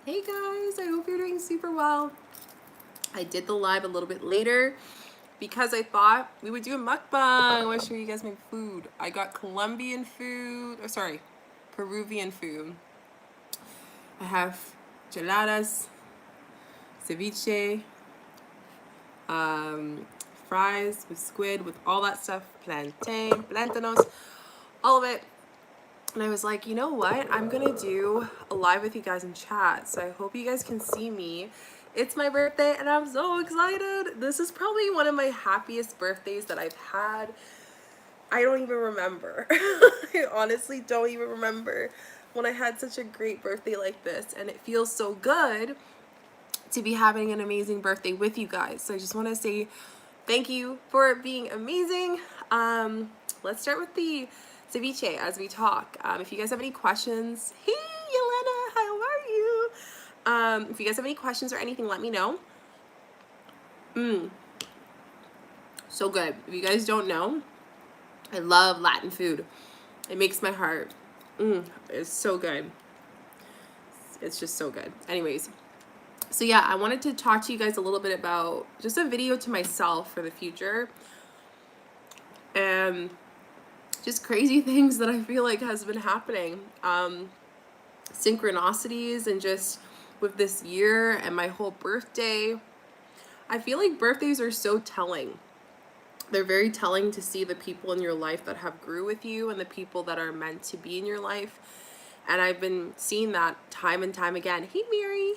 Hey guys, I hope you're doing super well. I did the live a little bit later because I thought we would do a mukbang. I want to show you guys my food. I got Colombian food, or sorry, Peruvian food. I have geladas, ceviche, fries with squid, with all that stuff, plantain, plantanos, all of it. And I was like, you know what? I'm gonna do a live with you guys in chat. So I hope you guys can see me. It's my birthday and I'm so excited. This is probably one of my happiest birthdays that I've had. I don't even remember. I honestly don't even remember when I had such a great birthday like this. And it feels so good to be having an amazing birthday with you guys. So I just want to say thank you for being amazing. Let's start with the ceviche as we talk. If you guys have any questions, hey Yelena, how are you? If you guys have any questions or anything, let me know. So good. If you guys don't know, I love Latin food. It makes my heart. It's so good. It's just so good. Anyways, so yeah, I wanted to talk to you guys a little bit about just a video to myself for the future. And just crazy things that I feel like has been happening. Synchronicities and just with this year and my whole birthday. I feel like birthdays are so telling. They're very telling to see the people in your life that have grew with you and the people that are meant to be in your life. And I've been seeing that time and time again. Hey, Mary.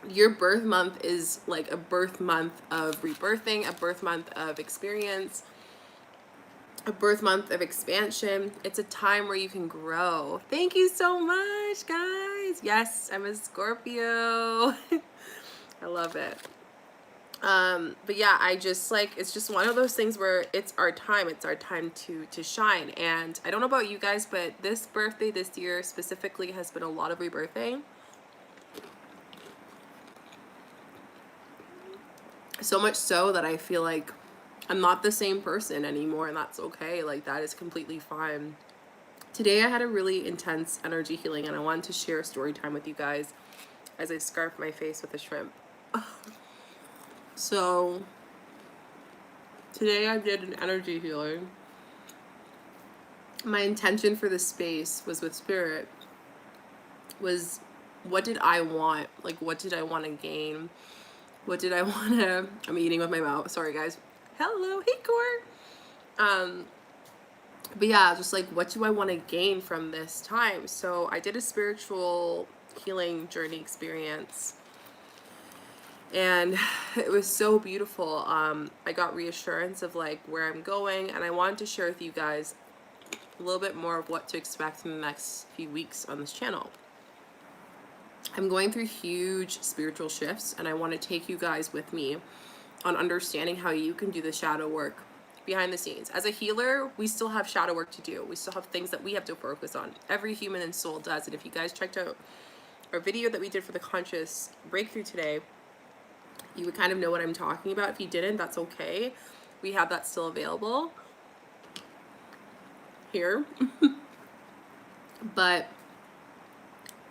Your birth month is like a birth month of rebirthing, a birth month of experience, a birth month of expansion. It's a time where you can grow. Thank you so much, guys. Yes, I'm a Scorpio. I love it. But yeah, I just like, it's just one of those things where it's our time to shine. And I don't know about you guys, but this birthday this year specifically has been a lot of rebirthing. So much so that I feel like I'm not the same person anymore, and that's okay. Like, that is completely fine. Today I had a really intense energy healing, and I wanted to share a story time with you guys as I scarf my face with a shrimp. So today I did an energy healing. My intention for this space was with spirit, was what did I want? Like, what did I want to gain? What did I want to... I'm eating with my mouth. Sorry, guys. Hello. Hey, Core. But yeah, just like, what do I want to gain from this time? So I did a spiritual healing journey experience. And it was so beautiful. I got reassurance of like where I'm going. And I wanted to share with you guys a little bit more of what to expect in the next few weeks on this channel. I'm going through huge spiritual shifts, and I want to take you guys with me on understanding how you can do the shadow work behind the scenes. As a healer, we still have shadow work to do. We still have things that we have to focus on. Every human and soul does. And if you guys checked out our video that we did for the conscious breakthrough today, you would kind of know what I'm talking about. If you didn't, that's okay. We have that still available here. But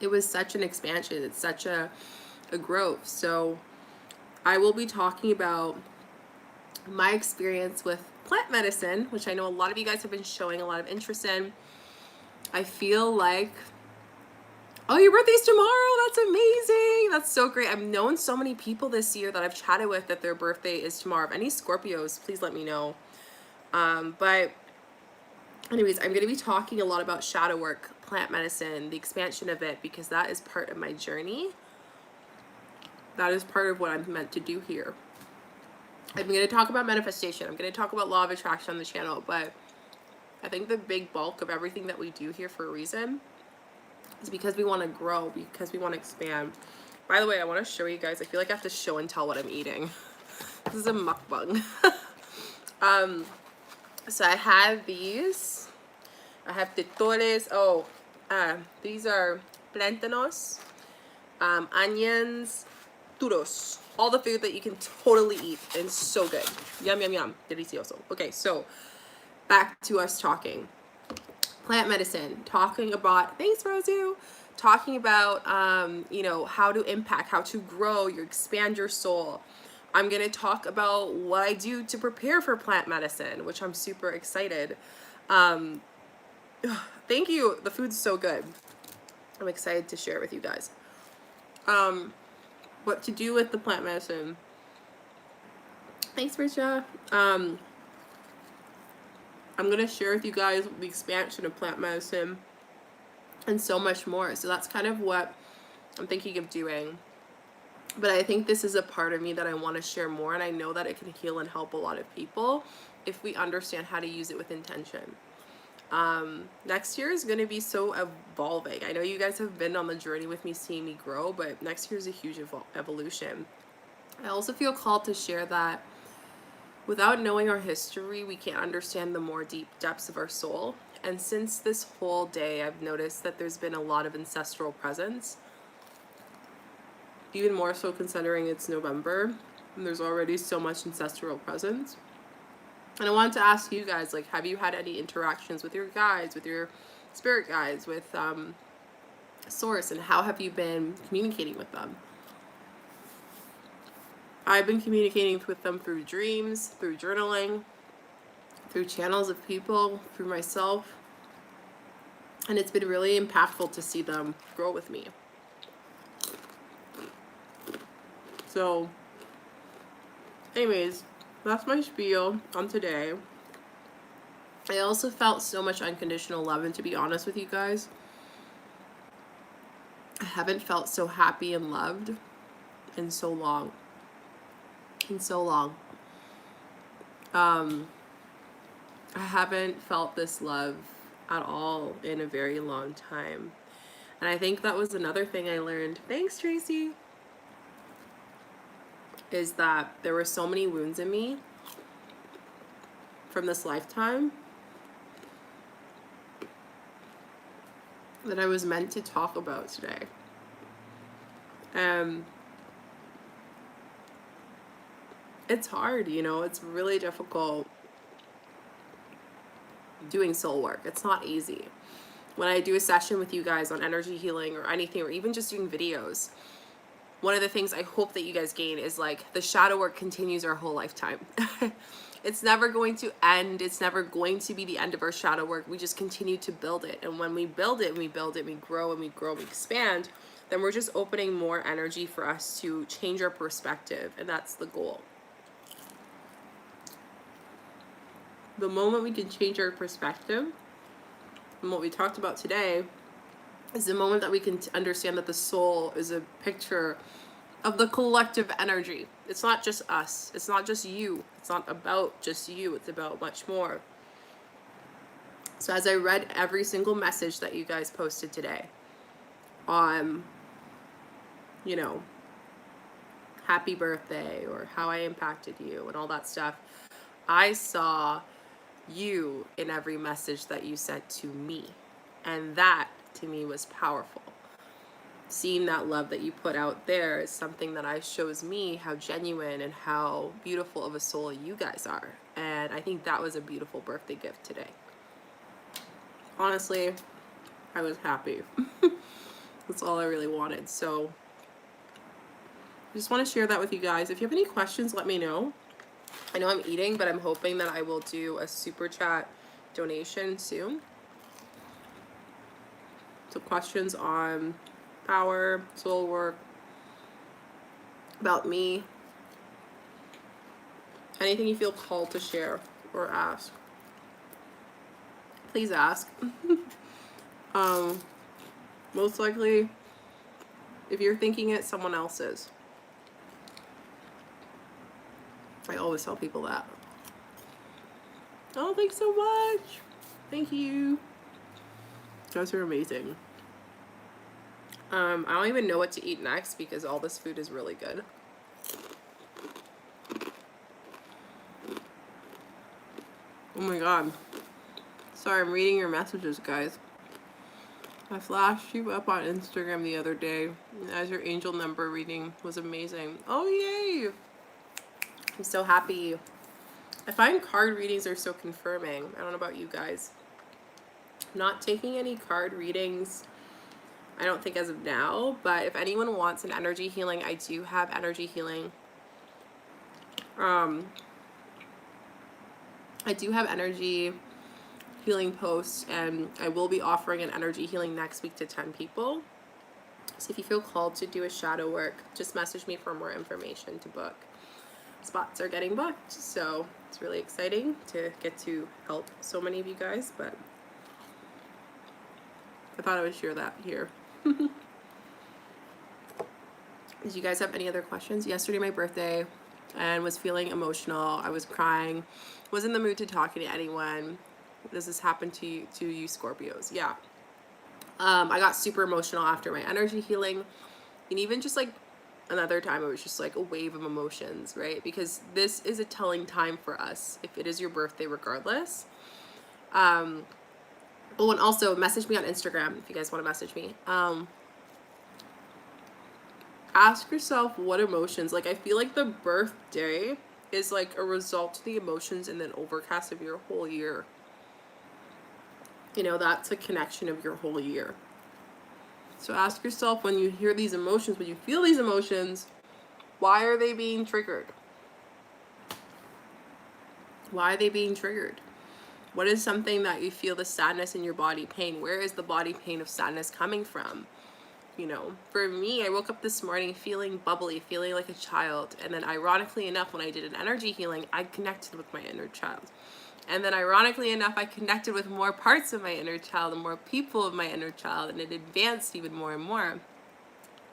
it was such an expansion. It's such a growth. So I will be talking about my experience with plant medicine, which I know a lot of you guys have been showing a lot of interest in. I feel like, oh, your birthday's tomorrow. That's amazing. That's so great. I've known so many people this year that I've chatted with that their birthday is tomorrow. If any Scorpios, please let me know. But anyways, I'm going to be talking a lot about shadow work, plant medicine, the expansion of it, because that is part of my journey. That is part of what I'm meant to do here. I'm going to talk about manifestation. I'm going to talk about law of attraction on the channel, but I think the big bulk of everything that we do here for a reason is because we want to grow, because we want to expand. By the way, I want to show you guys. I feel like I have to show and tell what I'm eating. This is a mukbang. So I have these. I have titores. Oh, these are plantanos, onions, churros. All the food that you can totally eat and so good. Yum, yum, yum. Delicioso. Okay, so back to us talking. plant medicine, talking about, thanks Rosu, talking about, you know, how to impact, how to grow, expand your soul. I'm going to talk about what I do to prepare for plant medicine, which I'm super excited. Thank you. The food's so good. I'm excited to share it with you guys. What to do with the plant medicine. Thanks, Risha. I'm going to share with you guys the expansion of plant medicine and so much more. So that's kind of what I'm thinking of doing. But I think this is a part of me that I want to share more, and I know that it can heal and help a lot of people if we understand how to use it with intention. Next year is going to be so evolving. I know you guys have been on the journey with me, seeing me grow, but next year is a huge evolution. I also feel called to share that without knowing our history, we can't understand the more deep depths of our soul. And since this whole day, I've noticed that there's been a lot of ancestral presence, even more so considering it's November and there's already so much ancestral presence. And I wanted to ask you guys, like, have you had any interactions with your guides, with your spirit guides, with Source, and how have you been communicating with them? I've been communicating with them through dreams, through journaling, through channels of people, through myself. And it's been really impactful to see them grow with me. So, anyways, that's my spiel on today. I also felt so much unconditional love, and to be honest with you guys, I haven't felt so happy and loved in so long. I haven't felt this love at all in a very long time. And I think that was another thing I learned. Thanks, Tracy. Is that there were so many wounds in me from this lifetime that I was meant to talk about today. It's hard, you know, it's really difficult doing soul work. It's not easy. When I do a session with you guys on energy healing or anything, or even just doing videos, one of the things I hope that you guys gain is like the shadow work continues our whole lifetime. It's never going to end. It's never going to be the end of our shadow work. We just continue to build it. And when we build it, we grow and we grow, we expand, then we're just opening more energy for us to change our perspective. And that's the goal. The moment we can change our perspective, and what we talked about today, is the moment that we can understand that the soul is a picture of the collective energy. It's not just us. It's not just you. It's not about just you. It's about much more. So as I read every single message that you guys posted today on, you know, happy birthday or how I impacted you and all that stuff, I saw you in every message that you sent to me. And that to me was powerful. Seeing that love that you put out there is something that shows me how genuine and how beautiful of a soul you guys are. And I think that was a beautiful birthday gift today. Honestly, I was happy. That's all I really wanted. So I just want to share that with you guys. If you have any questions, let me know. I know I'm eating, but I'm hoping that I will do a super chat donation soon. So questions on power, soul work, about me, anything you feel called to share or ask, please ask. Most likely, if you're thinking it, someone else is. I always tell people that. Oh, thanks so much. Thank you. You guys are amazing. I don't even know what to eat next because all this food is really good. Oh my god. Sorry, I'm reading your messages, guys. I flashed you up on Instagram the other day as your angel number reading was amazing. Oh, yay! I'm so happy. I find card readings are so confirming. I don't know about you guys. Not taking any card readings, I don't think as of now, but if anyone wants an energy healing, I do have energy healing. I do have energy healing posts, and I will be offering an energy healing next week to 10 people. So if you feel called to do a shadow work, just message me for more information to book. Spots are getting booked, so it's really exciting to get to help so many of you guys, but I thought I would share that here. Did you guys have any other questions? Yesterday, my birthday, and was feeling emotional. I was crying, was in the mood to talk to anyone. Does this happen to you Scorpios? Yeah. I got super emotional after my energy healing, and even just like another time, it was just like a wave of emotions, right? Because this is a telling time for us, if it is your birthday, regardless. Oh, and also message me on Instagram if you guys want to message me. Ask yourself what emotions, like I feel like the birthday is like a result to the emotions and then overcast of your whole year. You know, that's a connection of your whole year. So ask yourself, when you hear these emotions, when you feel these emotions, why are they being triggered? Why are they being triggered? What is something that you feel the sadness in your body, pain? Where is the body pain of sadness coming from? You know, for me, I woke up this morning feeling bubbly, feeling like a child. And then ironically enough, when I did an energy healing, I connected with my inner child. And then ironically enough, I connected with more parts of my inner child and more people of my inner child. And it advanced even more and more.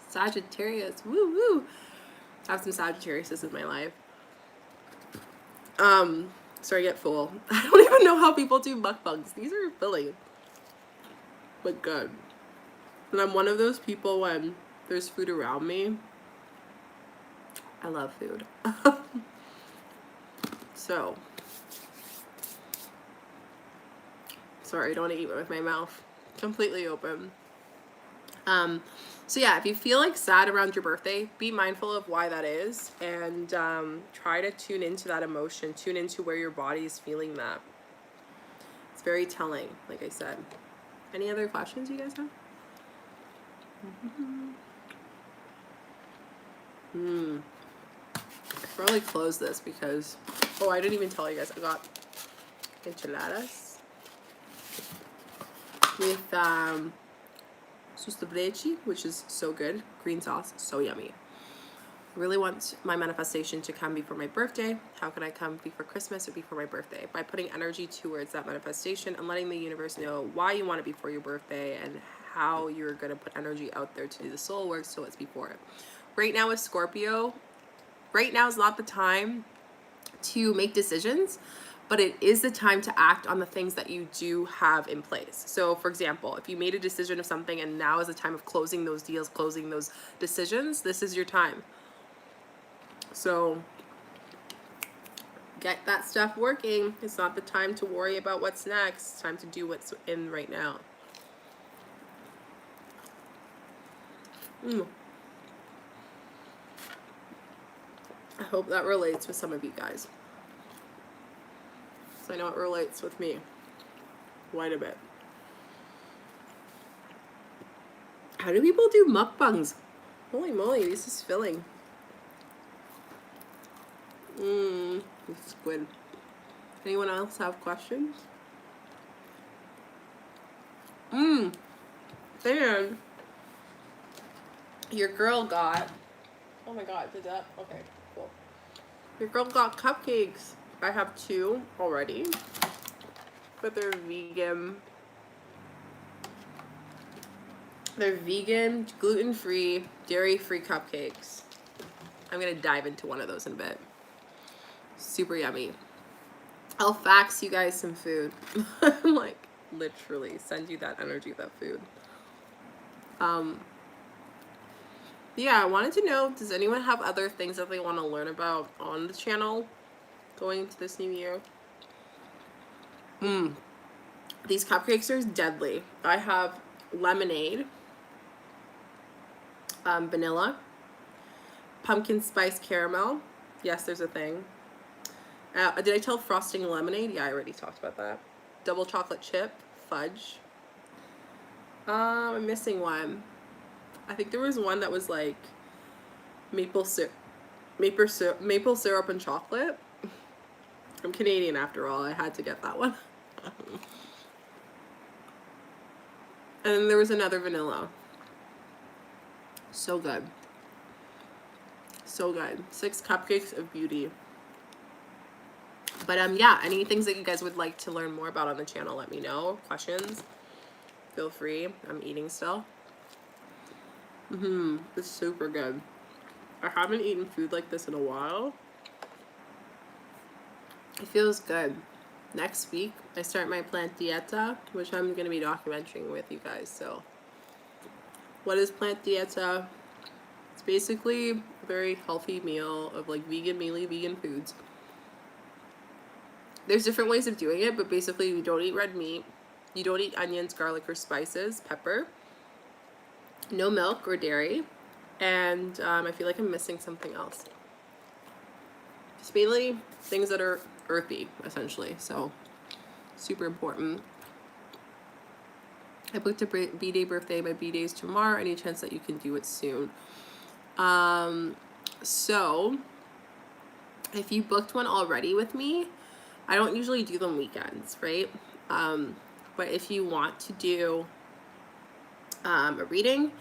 Sagittarius, woo woo. I have some Sagittarius in my life. Sorry, I get full. I don't even know how people do mukbangs. These are filling, but good. And I'm one of those people, when there's food around me, I love food. So, sorry, I don't want to eat with my mouth completely open. So yeah, if you feel like sad around your birthday, be mindful of why that is, and try to tune into that emotion, tune into where your body is feeling that. It's very telling, like I said. Any other questions you guys have? I should probably close this because, oh, I didn't even tell you guys, I got enchiladas with sustabreci, which is so good. Green sauce, so yummy. I really want my manifestation to come before my birthday. How can I come before Christmas or before my birthday? By putting energy towards that manifestation and letting the universe know why you want it before your birthday and how you're going to put energy out there to do the soul work so it's before it. Right now with Scorpio, right now is not the time to make decisions, but it is the time to act on the things that you do have in place. So for example, if you made a decision of something and now is the time of closing those deals, closing those decisions, this is your time. So get that stuff working. It's not the time to worry about what's next. It's time to do what's in right now. I hope that relates with some of you guys. So I know it relates with me quite a bit. How do people do mukbangs? Holy moly, this is filling. It's good. Anyone else have questions? And your girl got, oh my god, did that? Okay, cool. Your girl got cupcakes. I have 2 already, but they're vegan. They're vegan, gluten-free, dairy-free cupcakes. I'm gonna dive into one of those in a bit. Super yummy. I'll fax you guys some food. Like, literally send you that energy, that food. Yeah, I wanted to know, does anyone have other things that they want to learn about on the channel going into this new year? These cupcakes are deadly. I have lemonade, vanilla, pumpkin spice caramel. Yes, there's a thing. Did I tell frosting lemonade? Yeah, I already talked about that. Double chocolate chip, fudge, I'm missing one. I think there was one that was like maple syrup, maple syrup and chocolate. I'm Canadian after all. I had to get that one. And then there was another vanilla. So good. So good. 6 cupcakes of beauty. But yeah, any things that you guys would like to learn more about on the channel, let me know. Questions, feel free. I'm eating still. It's super good. I haven't eaten food like this in a while. It feels good. Next week, I start my plant dieta, which I'm going to be documenting with you guys. So, what is plant dieta? It's basically a very healthy meal of like vegan, mainly vegan foods. There's different ways of doing it, but basically you don't eat red meat. You don't eat onions, garlic, or spices, pepper. No milk or dairy. And I feel like I'm missing something else. Just mainly things that are earthy, essentially. So, super important. I booked a B-Day birthday. My B-Day is tomorrow. Any chance that you can do it soon? So, if you booked one already with me, I don't usually do them weekends, right? But if you want to do a reading,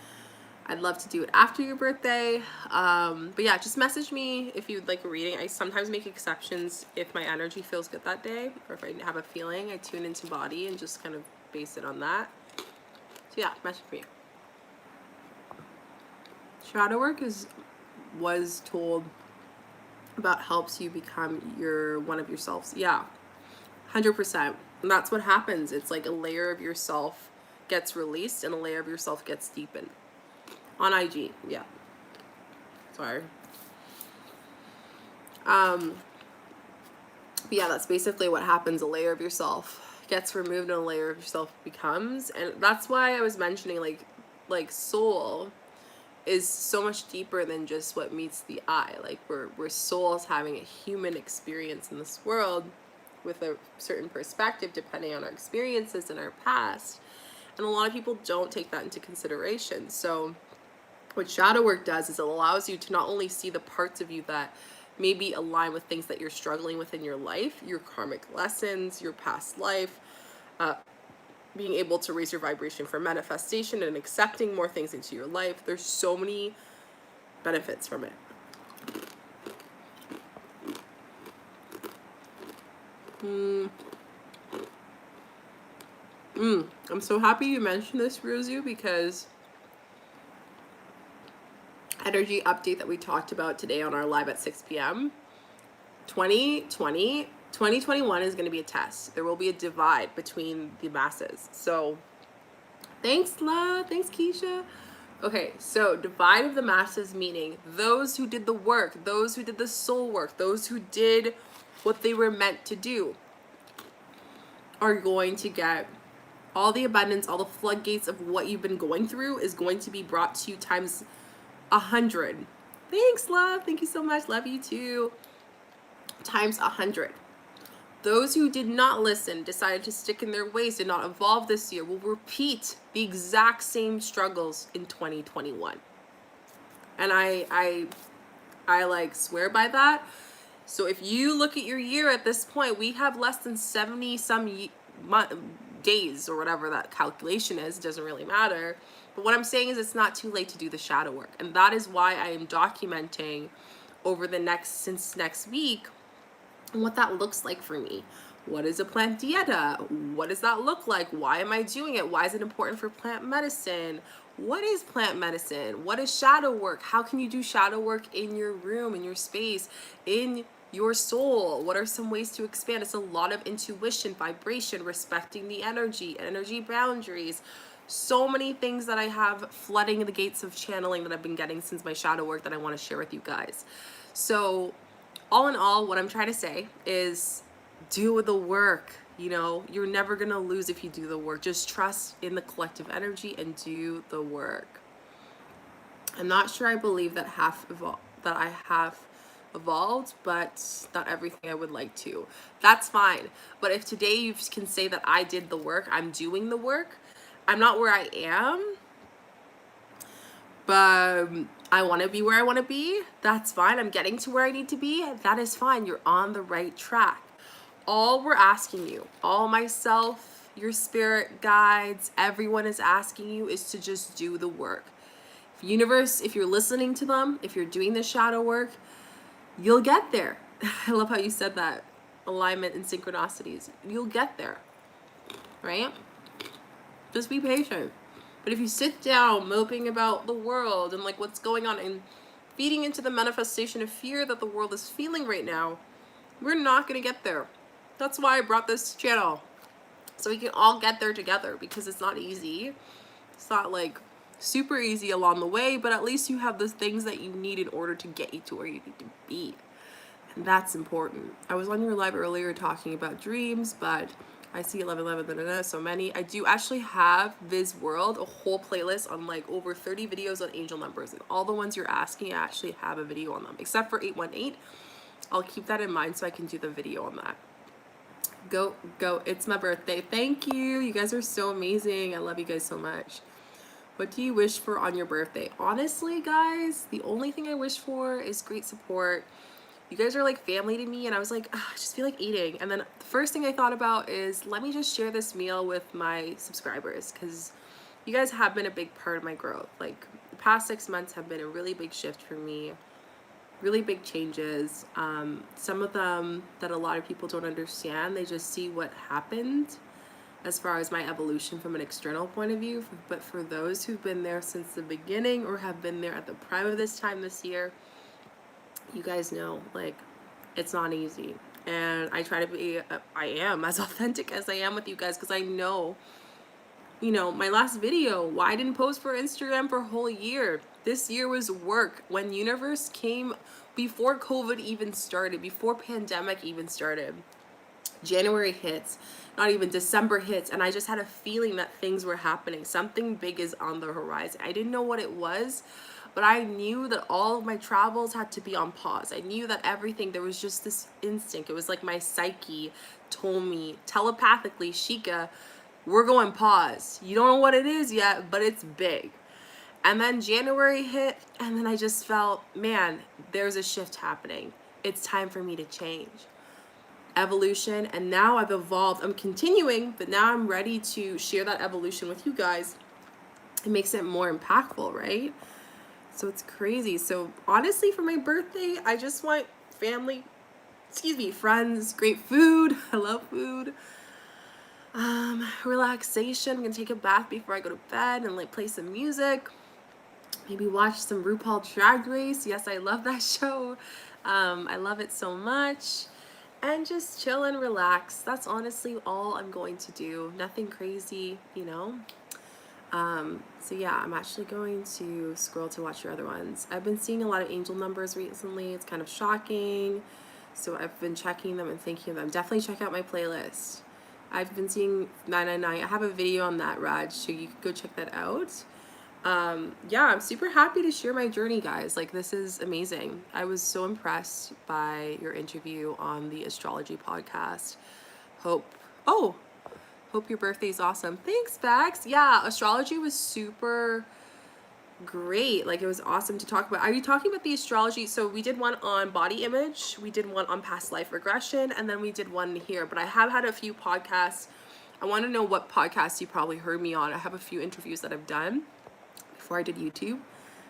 I'd love to do it after your birthday. But yeah, just message me if you'd like a reading. I sometimes make exceptions if my energy feels good that day, or if I have a feeling. I tune into body and just kind of base it on that. So yeah, message me. Shadow work was told about helps you become one of yourselves. Yeah, 100%. And that's what happens. It's like a layer of yourself gets released and a layer of yourself gets deepened. On IG, yeah. Sorry. But yeah, that's basically what happens. A layer of yourself gets removed and a layer of yourself becomes. And that's why I was mentioning like soul is so much deeper than just what meets the eye. Like we're souls having a human experience in this world with a certain perspective depending on our experiences in our past. And a lot of people don't take that into consideration. So what shadow work does is it allows you to not only see the parts of you that maybe align with things that you're struggling with in your life, your karmic lessons, your past life, being able to raise your vibration for manifestation and accepting more things into your life. There's so many benefits from it. I'm so happy you mentioned this, Rosu, because energy update that we talked about today on our live at 6 p.m. 2021 is going to be a test. There will be a divide between the masses. So thanks, love. Thanks, Keisha. Okay, so divide of the masses meaning those who did the work, those who did the soul work, those who did what they were meant to do are going to get all the abundance, all the floodgates of what you've been going through is going to be brought to you times 100. Thanks, love. Thank you so much. Love you too. Times 100. Those who did not listen, decided to stick in their ways, did not evolve this year, will repeat the exact same struggles in 2021. And I like swear by that. So if you look at your year at this point, we have less than 70 some days or whatever that calculation is. It doesn't really matter. But what I'm saying is it's not too late to do the shadow work. And that is why I am documenting over since next week what that looks like for me. What is a plant dieta? What does that look like? Why am I doing it? Why is it important for plant medicine? What is plant medicine? What is shadow work? How can you do shadow work in your room, in your space, in your soul? What are some ways to expand? It's a lot of intuition, vibration, respecting the energy boundaries. So many things that I have flooding the gates of channeling that I've been getting since my shadow work that I want to share with you guys. So all in all, what I'm trying to say is do the work. You know, you're never going to lose if you do the work. Just trust in the collective energy and do the work. I'm not sure I believe that I have evolved, but not everything I would like to. That's fine. But if today you can say that I did the work, I'm doing the work, I'm not where I am, but I want to be where I want to be. That's fine. I'm getting to where I need to be. That is fine. You're on the right track. All we're asking you, all myself, your spirit guides, everyone is asking you is to just do the work. Universe, if you're listening to them, if you're doing the shadow work, you'll get there. I love how you said that. Alignment and synchronicities. You'll get there, right? Just be patient. But if you sit down moping about the world and like what's going on and feeding into the manifestation of fear that the world is feeling right now, we're not going to get there. That's why I brought this channel. So we can all get there together, because it's not easy. It's not like super easy along the way, but at least you have the things that you need in order to get you to where you need to be. And that's important. I was on your live earlier talking about dreams, but I see 11, so many. I do actually have Viz World, a whole playlist on like over 30 videos on angel numbers, and all the ones you're asking, I actually have a video on them, except for 818. I'll keep that in mind so I can do the video on that. Go, it's my birthday. Thank you. You guys are so amazing. I love you guys so much. What do you wish for on your birthday? Honestly, guys, the only thing I wish for is great support. You guys are like family to me, and I was like, I just feel like eating. And then the first thing I thought about is, let me just share this meal with my subscribers, because you guys have been a big part of my growth. Like the past 6 months have been a really big shift for me, really big changes. Some of them that a lot of people don't understand. They just see what happened as far as my evolution from an external point of view. But for those who've been there since the beginning or have been there at the prime of this time this year, you guys know, like, it's not easy. And I try to be, I am as authentic as I am with you guys, because I know, you know, my last video, why I didn't post for Instagram for a whole year. This year was work. When universe came, before COVID even started, before pandemic even started, January hits, not even December hits, and I just had a feeling that things were happening. Something big is on the horizon. I didn't know what it was, but I knew that all of my travels had to be on pause. I knew that everything, there was just this instinct. It was like my psyche told me telepathically, Shika, we're going pause. You don't know what it is yet, but it's big. And then January hit, and then I just felt, man, there's a shift happening. It's time for me to change. Evolution, and now I've evolved. I'm continuing, but now I'm ready to share that evolution with you guys. It makes it more impactful, right? So it's crazy. So honestly, for my birthday, I just want family, friends, great food. I love food. Relaxation. I'm gonna take a bath before I go to bed and like play some music. Maybe watch some RuPaul Drag Race. Yes, I love that show. I love it so much. And just chill and relax. That's honestly all I'm going to do. Nothing crazy, you know? So yeah, I'm actually going to scroll to watch your other ones. I've been seeing a lot of angel numbers recently. It's kind of shocking. So I've been checking them and thinking of them. Definitely check out my playlist. I've been seeing 999. I have a video on that, Raj, so you can go check that out. Yeah, I'm super happy to share my journey, guys. Like, this is amazing. I was so impressed by your interview on the Astrology podcast. Hope your birthday's awesome. Thanks, Bax. Yeah, Astrology was super great. Like, it was awesome to talk about. Are you talking about the astrology? So we did one on body image, we did one on past life regression, and then we did one here. But I have had a few podcasts. I want to know what podcasts you probably heard me on. I have a few interviews that I've done before I did YouTube,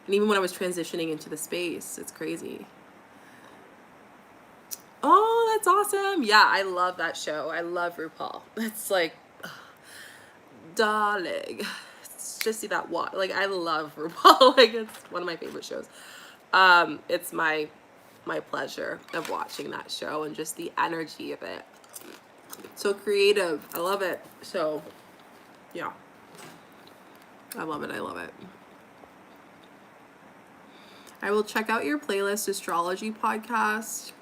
and even when I was transitioning into the space. It's crazy. Oh, that's awesome. Yeah, I love that show. I love RuPaul. It's like, darling, just see that walk. Like, I love RuPaul. Like, it's one of my favorite shows. It's my pleasure of watching that show and just the energy of it. So creative. I love it. So yeah, I love it. I will check out your playlist astrology podcast.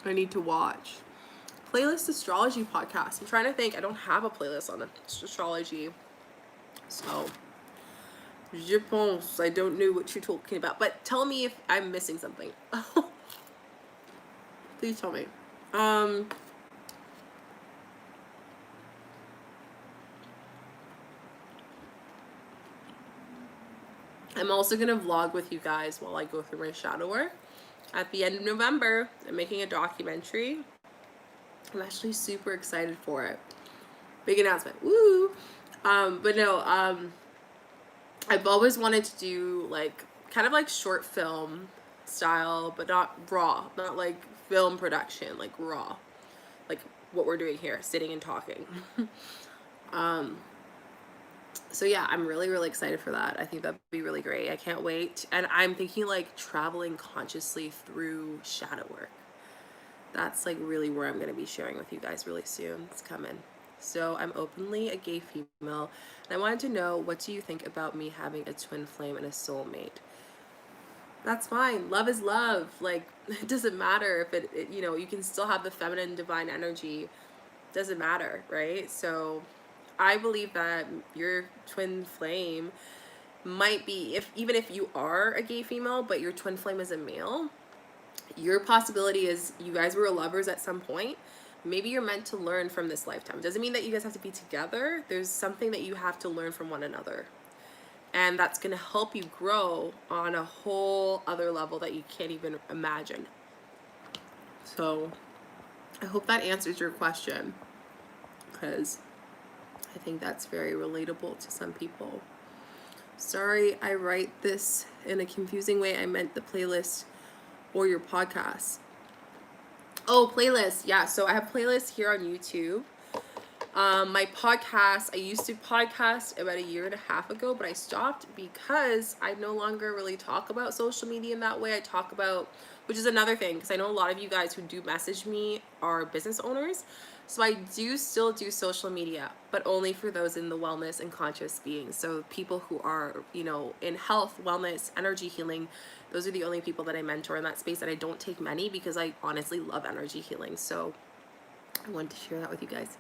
I need to watch playlist astrology podcast. I'm trying to think. I don't have a playlist on astrology, so je pense I don't know what you're talking about. But tell me if I'm missing something. Please tell me. I'm also going to vlog with you guys while I go through my shadow work. At the end of November, I'm making a documentary. I'm actually super excited for it. Big announcement. Woo! But no, I've always wanted to do like kind of like short film style, but not raw, not like film production, like raw, like what we're doing here, sitting and talking. So yeah, I'm really, really excited for that. I think that'd be really great. I can't wait. And I'm thinking like traveling consciously through shadow work. That's like really where I'm going to be sharing with you guys really soon. It's coming. So I'm openly a gay female, and I wanted to know, what do you think about me having a twin flame and a soulmate? That's fine. Love is love. Like, it doesn't matter if it you know, you can still have the feminine divine energy. Doesn't matter, right? So I believe that your twin flame might be, if even if you are a gay female but your twin flame is a male, your possibility is you guys were lovers at some point. Maybe you're meant to learn from this lifetime. Doesn't mean that you guys have to be together. There's something that you have to learn from one another, and that's going to help you grow on a whole other level that you can't even imagine. So I hope that answers your question, because I think that's very relatable to some people. Sorry, I write this in a confusing way. I meant the playlist or your podcast. Oh, playlist. Yeah, so I have playlists here on YouTube. My podcast, I used to podcast about 1.5 years ago, but I stopped because I no longer really talk about social media in that way. I talk about, which is another thing, because I know a lot of you guys who do message me are business owners. So I do still do social media, but only for those in the wellness and conscious being. So people who are, you know, in health, wellness, energy healing, those are the only people that I mentor in that space. And I don't take many because I honestly love energy healing. So I wanted to share that with you guys.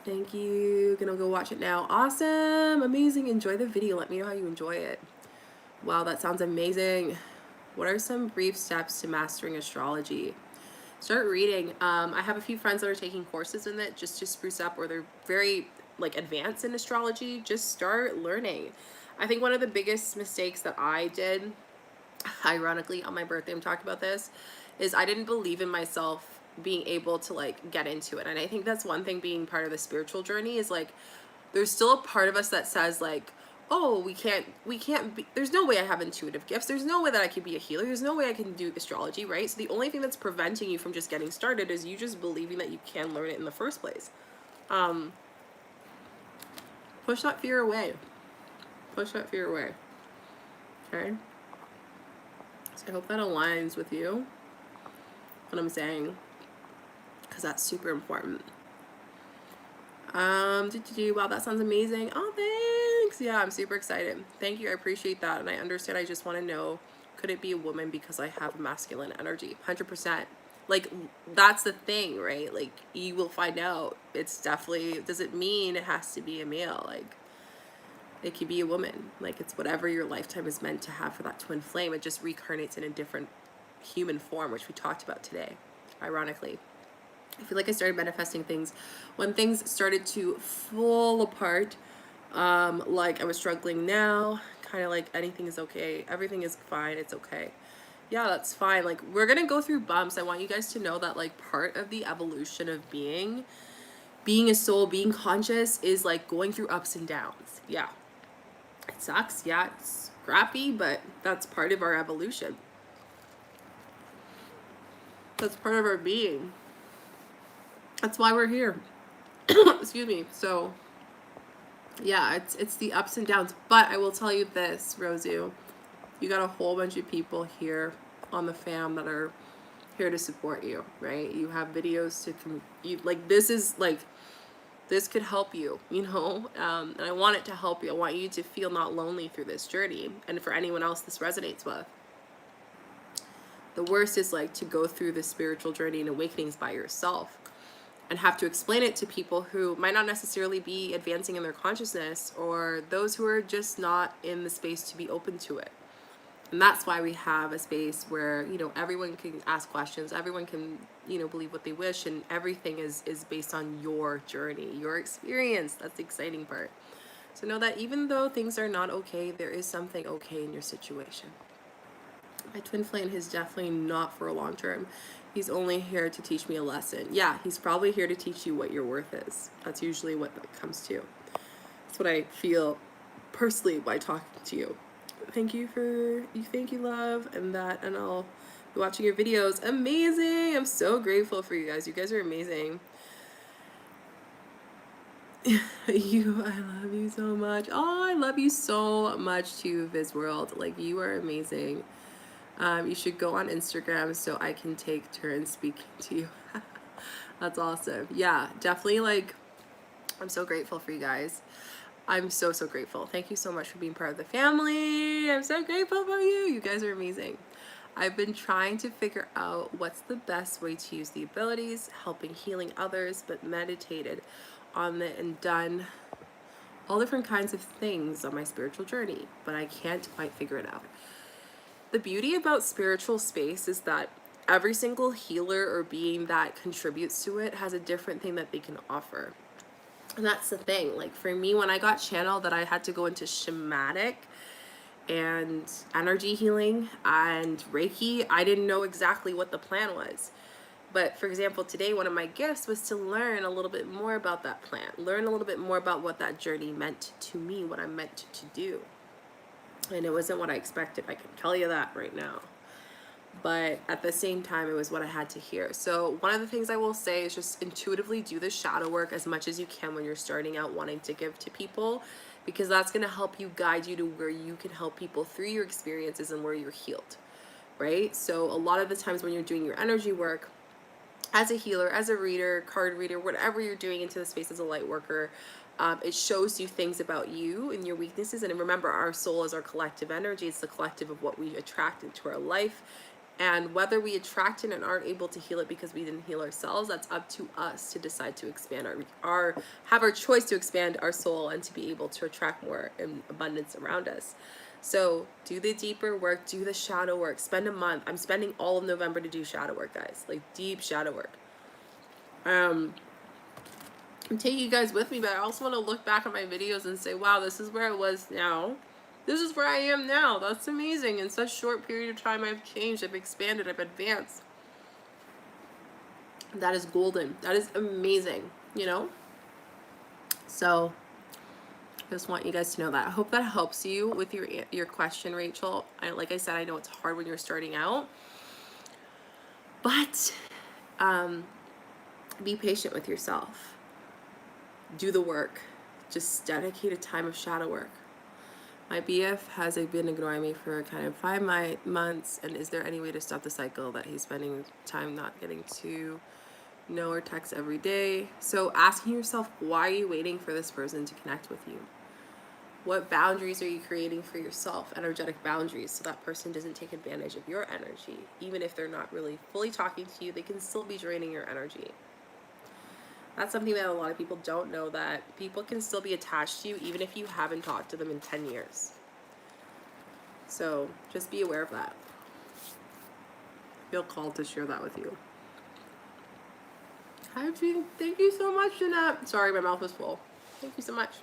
Thank you. Gonna go watch it now. Awesome. Amazing. Enjoy the video. Let me know how you enjoy it. Wow, that sounds amazing. What are some brief steps to mastering astrology? Start reading. I have a few friends that are taking courses in it just to spruce up, or they're very like advanced in astrology. Just start learning. I think one of the biggest mistakes that I did, ironically on my birthday, I'm talking about this, is I didn't believe in myself being able to like get into it. And I think that's one thing, being part of the spiritual journey, is like there's still a part of us that says like, oh, we can't be, there's no way I have intuitive gifts, there's no way that I could be a healer, there's no way I can do astrology, right? So the only thing that's preventing you from just getting started is you just believing that you can learn it in the first place. Push that fear away. Push that fear away. Okay? So I hope that aligns with you, what I'm saying, because that's super important. Wow, that sounds amazing. Oh, thanks. Yeah, I'm super excited. Thank you. I appreciate that. And I understand. I just want to know, could it be a woman because I have masculine energy? 100%. Like, that's the thing, right? Like, you will find out. It's definitely, doesn't mean it has to be a male. Like, it could be a woman. Like, it's whatever your lifetime is meant to have for that twin flame. It just reincarnates in a different human form, which we talked about today, ironically. I feel like I started manifesting things when things started to fall apart. Like I was struggling now, kind of like anything is okay. Everything is fine. It's okay. Yeah, that's fine. Like, we're going to go through bumps. I want you guys to know that like part of the evolution of being a soul, being conscious, is like going through ups and downs. Yeah. It sucks. Yeah, it's crappy, but that's part of our evolution. That's part of our being. That's why we're here. Excuse me. So yeah, it's the ups and downs. But I will tell you this, Rosu, you got a whole bunch of people here on the fam that are here to support you, right? You have videos to like, this is like, this could help you, you know, and I want it to help you. I want you to feel not lonely through this journey, and for anyone else this resonates with. The worst is like to go through the spiritual journey and awakenings by yourself and have to explain it to people who might not necessarily be advancing in their consciousness, or those who are just not in the space to be open to it. And that's why we have a space where, you know, everyone can ask questions, everyone can, you know, believe what they wish, and everything is based on your journey, your experience. That's the exciting part. So know that even though things are not okay, there is something okay in your situation. My twin flame is definitely not for a long term. He's only here to teach me a lesson. Yeah, he's probably here to teach you what your worth is. That's usually what that comes to. That's what I feel personally by talking to you. Thank you, love, and I'll be watching your videos. Amazing! I'm so grateful for you guys. You guys are amazing. I love you so much. Oh, I love you so much too, Viz World. Like, you are amazing. You should go on Instagram so I can take turns speaking to you. That's awesome. Yeah, definitely. Like, I'm so grateful for you guys. I'm so grateful. Thank you so much for being part of the family. I'm so grateful for you. You guys are amazing. I've been trying to figure out what's the best way to use the abilities, helping healing others, but meditated on it and done all different kinds of things on my spiritual journey, but I can't quite figure it out. The beauty about spiritual space is that every single healer or being that contributes to it has a different thing that they can offer. And that's the thing. Like, for me, when I got channeled that I had to go into shamanic and energy healing and Reiki, I didn't know exactly what the plan was. But for example, today, one of my gifts was to learn a little bit more about that plant, learn a little bit more about what that journey meant to me, what I'm meant to do. And it wasn't what I expected. I can tell you that right now. But at the same time, it was what I had to hear. So one of the things I will say is just intuitively do the shadow work as much as you can when you're starting out wanting to give to people, because that's going to help you guide you to where you can help people through your experiences and where you're healed, right? So a lot of the times when you're doing your energy work, as a healer, as a reader, card reader, whatever you're doing into the space as a light worker, it shows you things about you and your weaknesses. And remember, our soul is our collective energy. It's the collective of what we attract into our life. And whether we attract it and aren't able to heal it because we didn't heal ourselves, that's up to us to decide to expand have our choice to expand our soul and to be able to attract more in abundance around us. So do the deeper work, do the shadow work, spend a month. I'm spending all of November to do shadow work, guys, like deep shadow work. I'm taking you guys with me, but I also want to look back at my videos and say, wow, this is where I was now. This is where I am now. That's amazing. In such a short period of time, I've changed, I've expanded, I've advanced. That is golden. That is amazing, you know? So I just want you guys to know that. I hope that helps you with your question, Rachel. Like I said, I know it's hard when you're starting out, but be patient with yourself. Do the work. Just dedicate a time of shadow work. My BF has been ignoring me for kind of 5 months, and is there any way to stop the cycle that he's spending time not getting to know or text every day? So asking yourself, why are you waiting for this person to connect with you? What boundaries are you creating for yourself, energetic boundaries, so that person doesn't take advantage of your energy? Even if they're not really fully talking to you, they can still be draining your energy. That's something that a lot of people don't know, that people can still be attached to you even if you haven't talked to them in 10 years. So just be aware of that. I feel called to share that with you. Hi, Jean. Thank you so much, Jeanette. Sorry, my mouth was full. Thank you so much.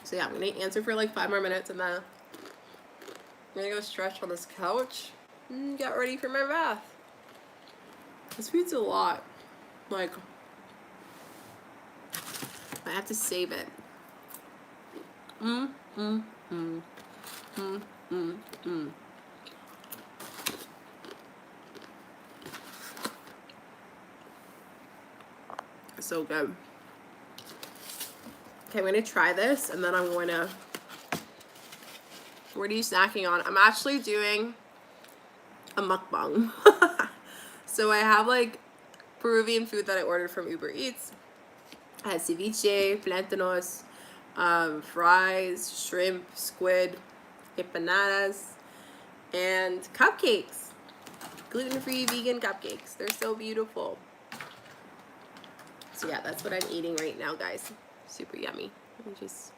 So yeah, I'm going to answer for like 5 more minutes, and then I'm going to go stretch on this couch and get ready for my bath. This food's a lot. Like, I have to save it. So good. Okay, I'm gonna try this, and then I'm going to. What are you snacking on? I'm actually doing a mukbang. So I have like Peruvian food that I ordered from Uber Eats. I had ceviche, plantanos, fries, shrimp, squid, empanadas, and cupcakes. Gluten-free vegan cupcakes. They're so beautiful. So yeah, that's what I'm eating right now, guys. Super yummy. Let me just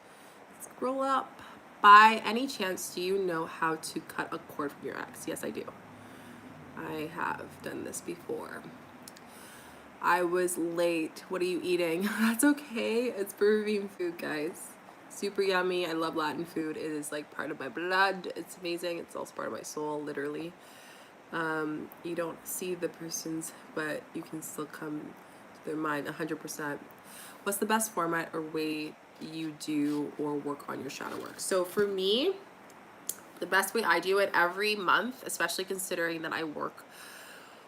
scroll up. By any chance, do you know how to cut a cord from your ex? Yes, I do. I have done this before. I was late. What are you eating? That's okay. It's Peruvian food, guys. Super yummy. I love Latin food. It is like part of my blood. It's amazing. It's also part of my soul, literally. You don't see the persons, but you can still come to their mind 100%. What's the best format or way you do or work on your shadow work? So for me, the best way I do it every month, especially considering that I work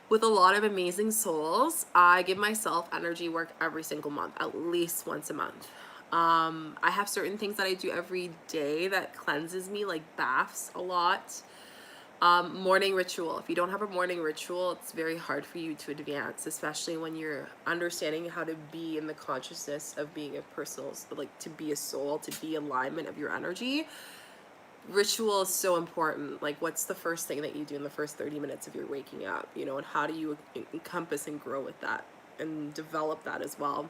with a lot of amazing souls, I give myself energy work every single month, at least once a month. I have certain things that I do every day that cleanses me, like baths a lot. Morning ritual. If you don't have a morning ritual, it's very hard for you to advance, especially when you're understanding how to be in the consciousness of being a personal, like to be a soul, to be alignment of your energy. Ritual is so important. Like, what's the first thing that you do in the first 30 minutes of your waking up, you know, and how do you encompass and grow with that and develop that as well.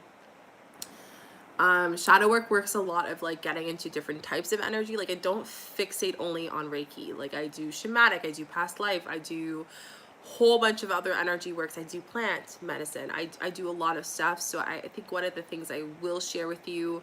Shadow work works a lot of like getting into different types of energy. Like, I don't fixate only on Reiki. Like, I do shamanic, I do past life, I do whole bunch of other energy works, I do plant medicine, I do a lot of stuff. So I think one of the things I will share with you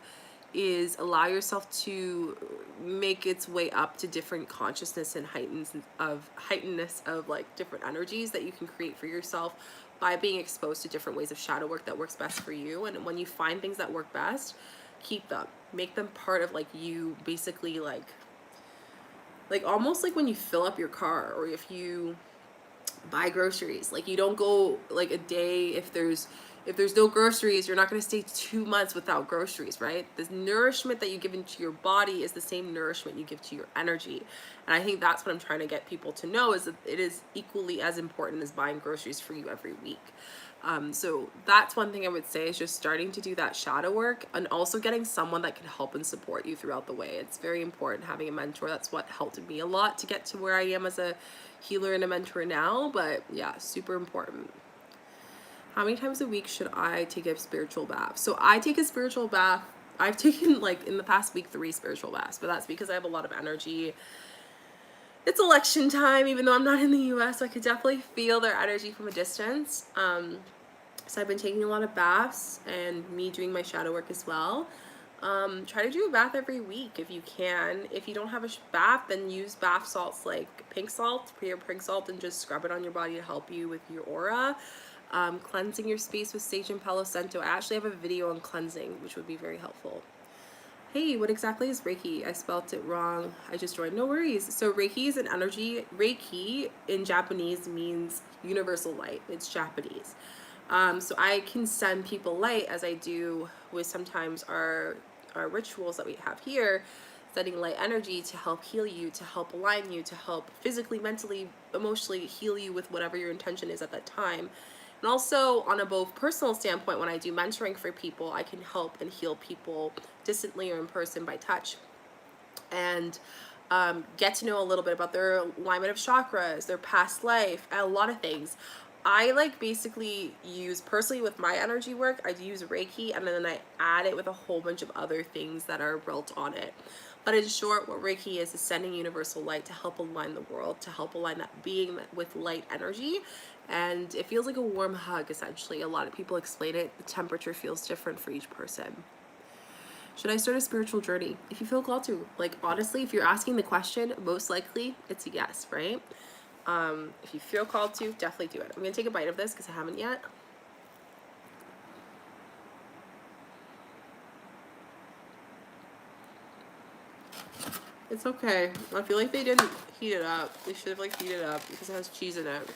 is allow yourself to make its way up to different consciousness and heightenedness of like different energies that you can create for yourself by being exposed to different ways of shadow work that works best for you. And when you find things that work best, keep them, make them part of like you, basically like almost like when you fill up your car, or if you buy groceries, like you don't go like a day if there's no groceries, you're not going to stay 2 months without groceries, right? The nourishment that you give into your body is the same nourishment you give to your energy. And I think that's what I'm trying to get people to know, is that it is equally as important as buying groceries for you every week. So that's one thing I would say, is just starting to do that shadow work, and also getting someone that can help and support you throughout the way. It's very important having a mentor. That's what helped me a lot to get to where I am as a healer and a mentor now. But yeah, super important. How many times a week should I take a spiritual bath? So I take a spiritual bath. I've taken, like, in the past week, 3 spiritual baths, but that's because I have a lot of energy. It's election time, even though I'm not in the US, so I could definitely feel their energy from a distance. So I've been taking a lot of baths, and me doing my shadow work as well. Try to do a bath every week if you can. If you don't have a bath, then use bath salts like pink salt, pure pink salt, and just scrub it on your body to help you with your aura. Cleansing your space with sage and Palo Santo. I actually have a video on cleansing, which would be very helpful. Hey, what exactly is Reiki? I spelt it wrong. I just joined. No worries. So Reiki is an energy. Reiki in Japanese means universal light. It's Japanese. So I can send people light, as I do with sometimes our rituals that we have here, sending light energy to help heal you, to help align you, to help physically, mentally, emotionally heal you with whatever your intention is at that time. And also on a both personal standpoint, when I do mentoring for people, I can help and heal people distantly or in person by touch, and get to know a little bit about their alignment of chakras, their past life, and a lot of things. I like basically use, personally with my energy work, I use Reiki, and then I add it with a whole bunch of other things that are built on it. But in short, what Reiki is sending universal light to help align the world, to help align that being with light energy. And it feels like a warm hug, essentially. A lot of people explain it. The temperature feels different for each person. Should I start a spiritual journey? If you feel called to. Like, honestly, if you're asking the question, most likely it's a yes, right? If you feel called to, definitely do it. I'm going to take a bite of this because I haven't yet. It's okay. I feel like they didn't heat it up. They should have like heated it up because it has cheese in it.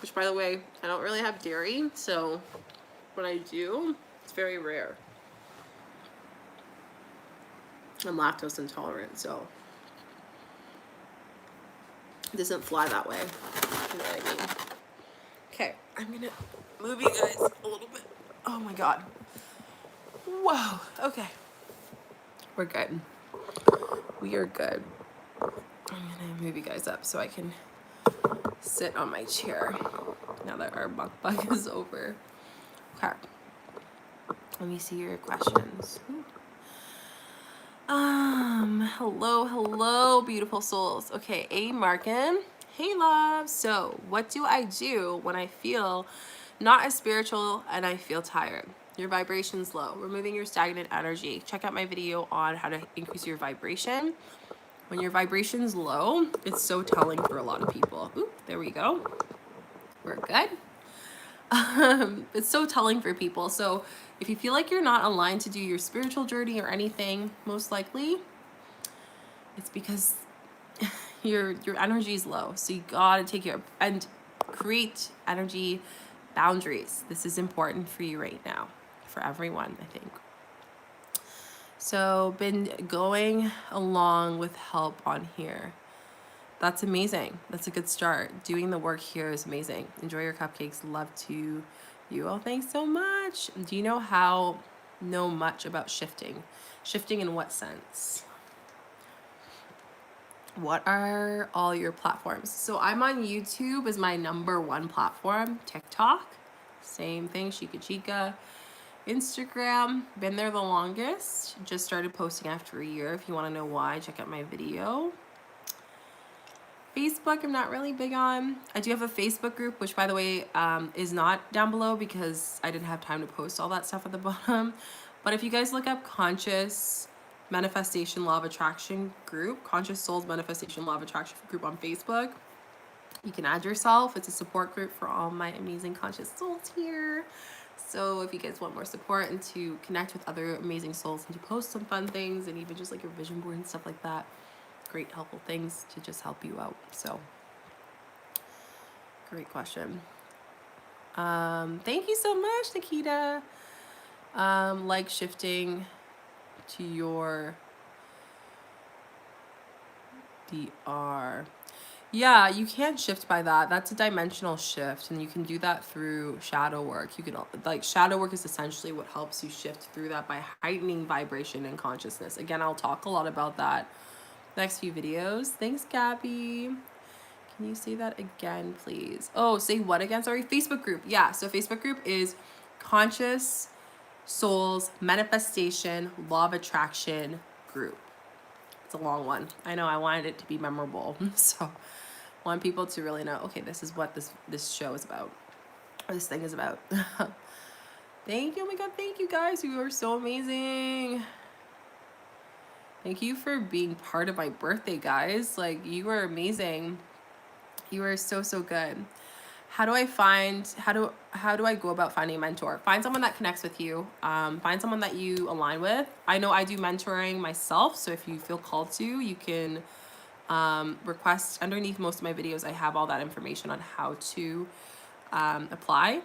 Which, by the way, I don't really have dairy, so when I do, it's very rare. I'm lactose intolerant, so it doesn't fly that way. You know what I mean? Okay, I'm gonna move you guys a little bit. Oh my god. Whoa. Okay. We're good. We are good. I'm gonna move you guys up so I can sit on my chair now that our mukbang is over. Okay. Let me see your questions. Hello, beautiful souls. Okay, A. Markin. Hey, love. So, what do I do when I feel not as spiritual and I feel tired? Your vibration's low. Removing your stagnant energy. Check out my video on how to increase your vibration. When your vibration's low, it's so telling for a lot of people. Oop, there we go. We're good. It's so telling for people. So if you feel like you're not aligned to do your spiritual journey or anything, most likely it's because your energy is low. So you gotta take care of and create energy boundaries. This is important for you right now, for everyone, I think. So been going along with help on here. That's amazing. That's a good start. Doing the work here is amazing. Enjoy your cupcakes. Love to you. Oh, thanks so much. Do you know much about shifting? Shifting in what sense? What are all your platforms? So I'm on YouTube as my #1 platform. TikTok, same thing, Chica Chica. Instagram, been there the longest. Just started posting after a year. If you want to know why, check out my video. Facebook, I'm not really big on. I do have a Facebook group, which by the way, is not down below because I didn't have time to post all that stuff at the bottom. But if you guys look up Conscious Manifestation Law of Attraction group, Conscious Souls Manifestation Law of Attraction group on Facebook, you can add yourself. It's a support group for all my amazing conscious souls here. So if you guys want more support and to connect with other amazing souls and to post some fun things and even just like your vision board and stuff like that, great helpful things to just help you out. So great question. Thank you so much, Nikita. Like shifting to your DR. Yeah, you can shift by that. That's a dimensional shift, and you can do that through shadow work. You can, like, shadow work is essentially what helps you shift through that by heightening vibration and consciousness. Again, I'll talk a lot about that next few videos. Thanks, Gabby. Can you say that again, please? Oh, say what again? Sorry, Facebook group. Yeah, so Facebook group is Conscious Souls Manifestation Law of Attraction group. It's a long one. I know, I wanted it to be memorable. So I want people to really know, okay, this is what this show is about. Or this thing is about. Thank you. Oh my God, thank you guys. You are so amazing. Thank you for being part of my birthday, guys. Like, you are amazing. You are so, so good. How do I go about finding a mentor? Find someone that connects with you. Find someone that you align with. I know I do mentoring myself, so if you feel called to, you can request underneath most of my videos. I have all that information on how to apply.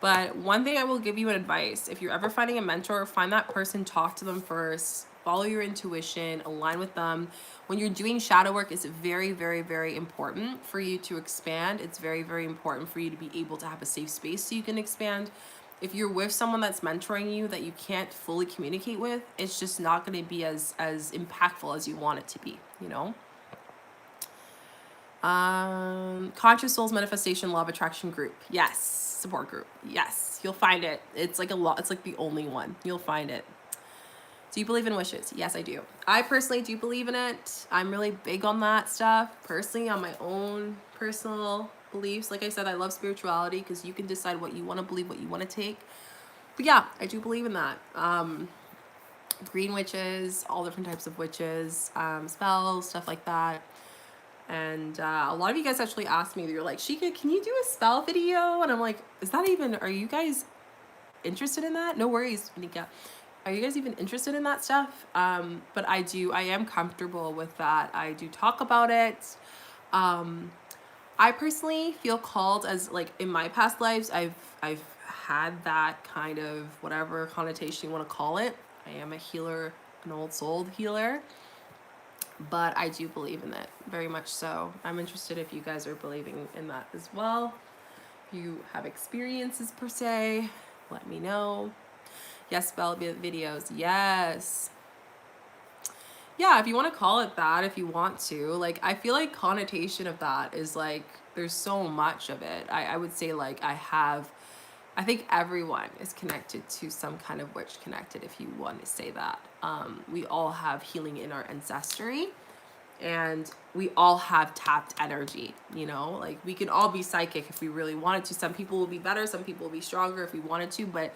But one thing I will give you an advice: if you're ever finding a mentor, find that person, talk to them first, follow your intuition, align with them. When you're doing shadow work, it's very, very, very important for you to expand. It's very, very important for you to be able to have a safe space so you can expand. If you're with someone that's mentoring you that you can't fully communicate with, it's just not going to be as impactful as you want it to be, you know? Conscious Souls Manifestation Law of Attraction group. Yes. Support group. Yes. You'll find it. It's like it's like the only one. You'll find it. Do you believe in wishes? Yes, I do. I personally do believe in it. I'm really big on that stuff. Personally, on my own personal beliefs. Like I said, I love spirituality because you can decide what you want to believe, what you want to take. But yeah, I do believe in that. Green witches, all different types of witches, spells, stuff like that. And a lot of you guys actually asked me, you're like, Shika, can you do a spell video? And I'm like, are you guys interested in that? No worries, Nika. Are you guys even interested in that stuff? But I am comfortable with that. I do talk about it. I personally feel called, as like in my past lives, I've had that kind of whatever connotation you want to call it. I am a healer, an old soul healer, but I do believe in it very much so. I'm interested if you guys are believing in that as well. If you have experiences per se, let me know. Yes, spell videos. Yes. Yeah, if you want to call it that, if you want to. Like, I feel like connotation of that is like, there's so much of it. I would say like I think everyone is connected to some kind of witch connected, if you want to say that. We all have healing in our ancestry, and we all have tapped energy, you know? Like, we can all be psychic if we really wanted to. Some people will be better, some people will be stronger if we wanted to, but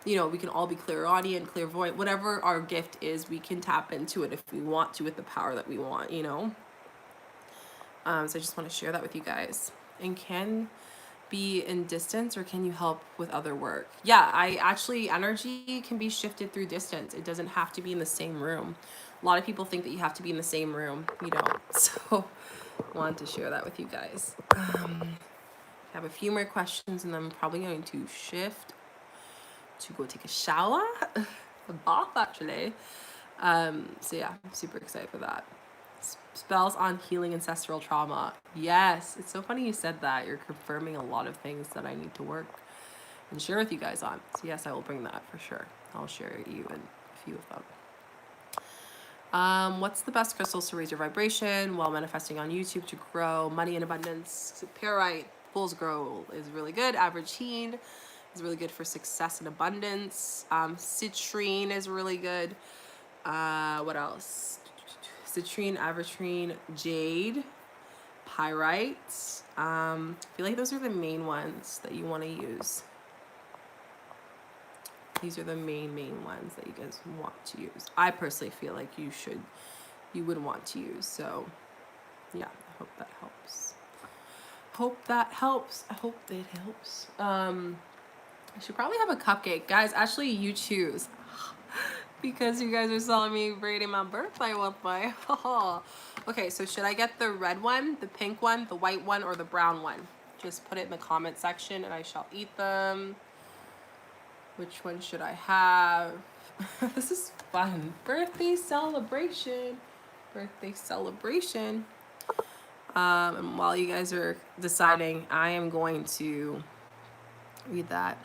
you know, we can all be clairaudient, clairvoyant, whatever our gift is, we can tap into it if we want to with the power that we want, you know. So I just want to share that with you guys. And can be in distance, or can you help with other work? Yeah, energy can be shifted through distance. It doesn't have to be in the same room. A lot of people think that you have to be in the same room. You don't. So I wanted to share that with you guys. I have a few more questions, and then I'm probably going to shift to go take a shower, a bath actually. So yeah, I'm super excited for that. Spells on healing ancestral trauma. Yes, it's so funny you said that. You're confirming a lot of things that I need to work and share with you guys on. So yes, I will bring that for sure. I'll share you and a few of them. What's the best crystals to raise your vibration while manifesting on YouTube to grow money in abundance? Pyrite, Fool's Gold is really good. Averagine is really good for success and abundance. Citrine is really good. What else? Citrine, averagine, jade, pyrite. I feel like those are the main ones that you want to use. These are the main ones that you guys want to use. I personally feel like you would want to use. So yeah, I hope that helps. I hope it helps. I should probably have a cupcake. Guys, actually you choose. Because you guys are telling me braiding my birthday with my. Okay, so should I get the red one, the pink one, the white one, or the brown one? Just put it in the comment section and I shall eat them. Which one should I have? This is fun. Birthday celebration. Birthday celebration. And while you guys are deciding, I am going to read that.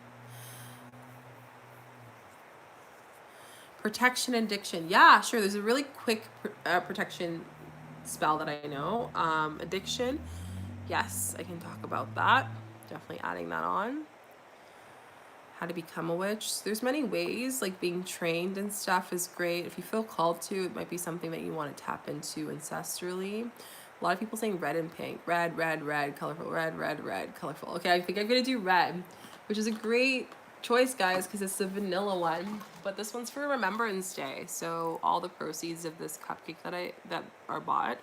Protection and addiction. Yeah, sure. There's a really quick protection spell that I know. Addiction. Yes, I can talk about that. Definitely adding that on. How to become a witch. There's many ways, like being trained and stuff is great. If you feel called to, it might be something that you want to tap into ancestrally. A lot of people saying red and pink. Red, colorful. Red, colorful. Okay, I think I'm going to do red, which is a great choice, guys, because it's the vanilla one. But this one's for Remembrance Day. So all the proceeds of this cupcake that are bought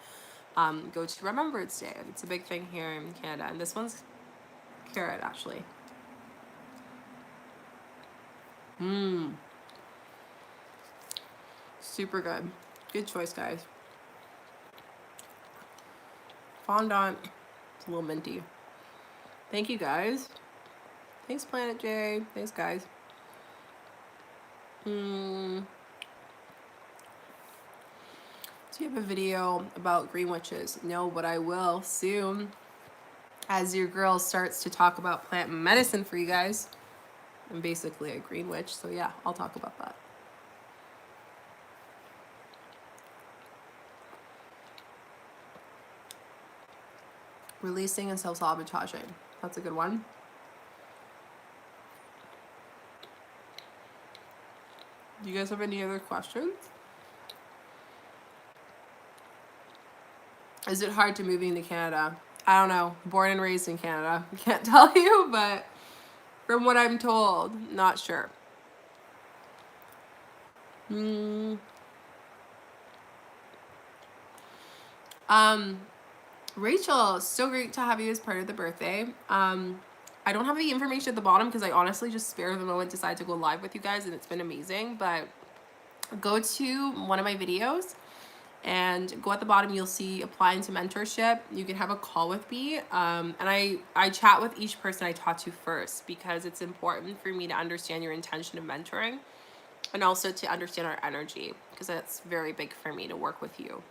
go to Remembrance Day. It's a big thing here in Canada. And this one's carrot, actually. Super good. Good choice, guys. Fondant. It's a little minty. Thank you, guys. Thanks, Planet J. Thanks, guys. Do you have a video about green witches? No, but I will soon. As your girl starts to talk about plant medicine for you guys. I'm basically a green witch, so yeah, I'll talk about that. Releasing and self-sabotaging. That's a good one. Do you guys have any other questions? Is it hard to moving to Canada? I don't know. Born and raised in Canada. I can't tell you, but from what I'm told, not sure. Rachel, so great to have you as part of the birthday. I don't have the information at the bottom because I honestly just spare the moment decided to go live with you guys, and it's been amazing. But go to one of my videos and go at the bottom. You'll see applying to mentorship. You can have a call with me, and I chat with each person I talk to first because it's important for me to understand your intention of mentoring and also to understand our energy because that's very big for me to work with you.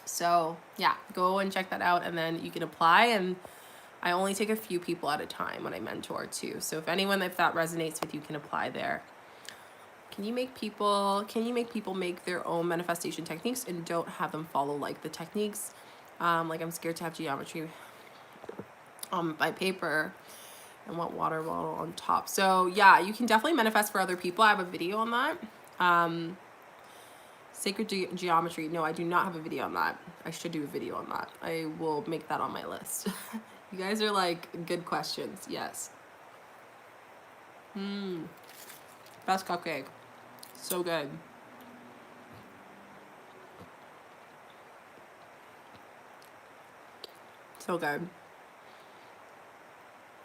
So yeah, go and check that out, and then you can apply. And I only take a few people at a time when I mentor too. So if that resonates with you, can apply there. Can you make people make their own manifestation techniques and don't have them follow like the techniques? Like I'm scared to have geometry by paper and want water bottle on top. So yeah, you can definitely manifest for other people. I have a video on that. Sacred geometry. No, I do not have a video on that. I should do a video on that. I will make that on my list. You guys are like good questions. Yes. Best cupcake. So good. So good.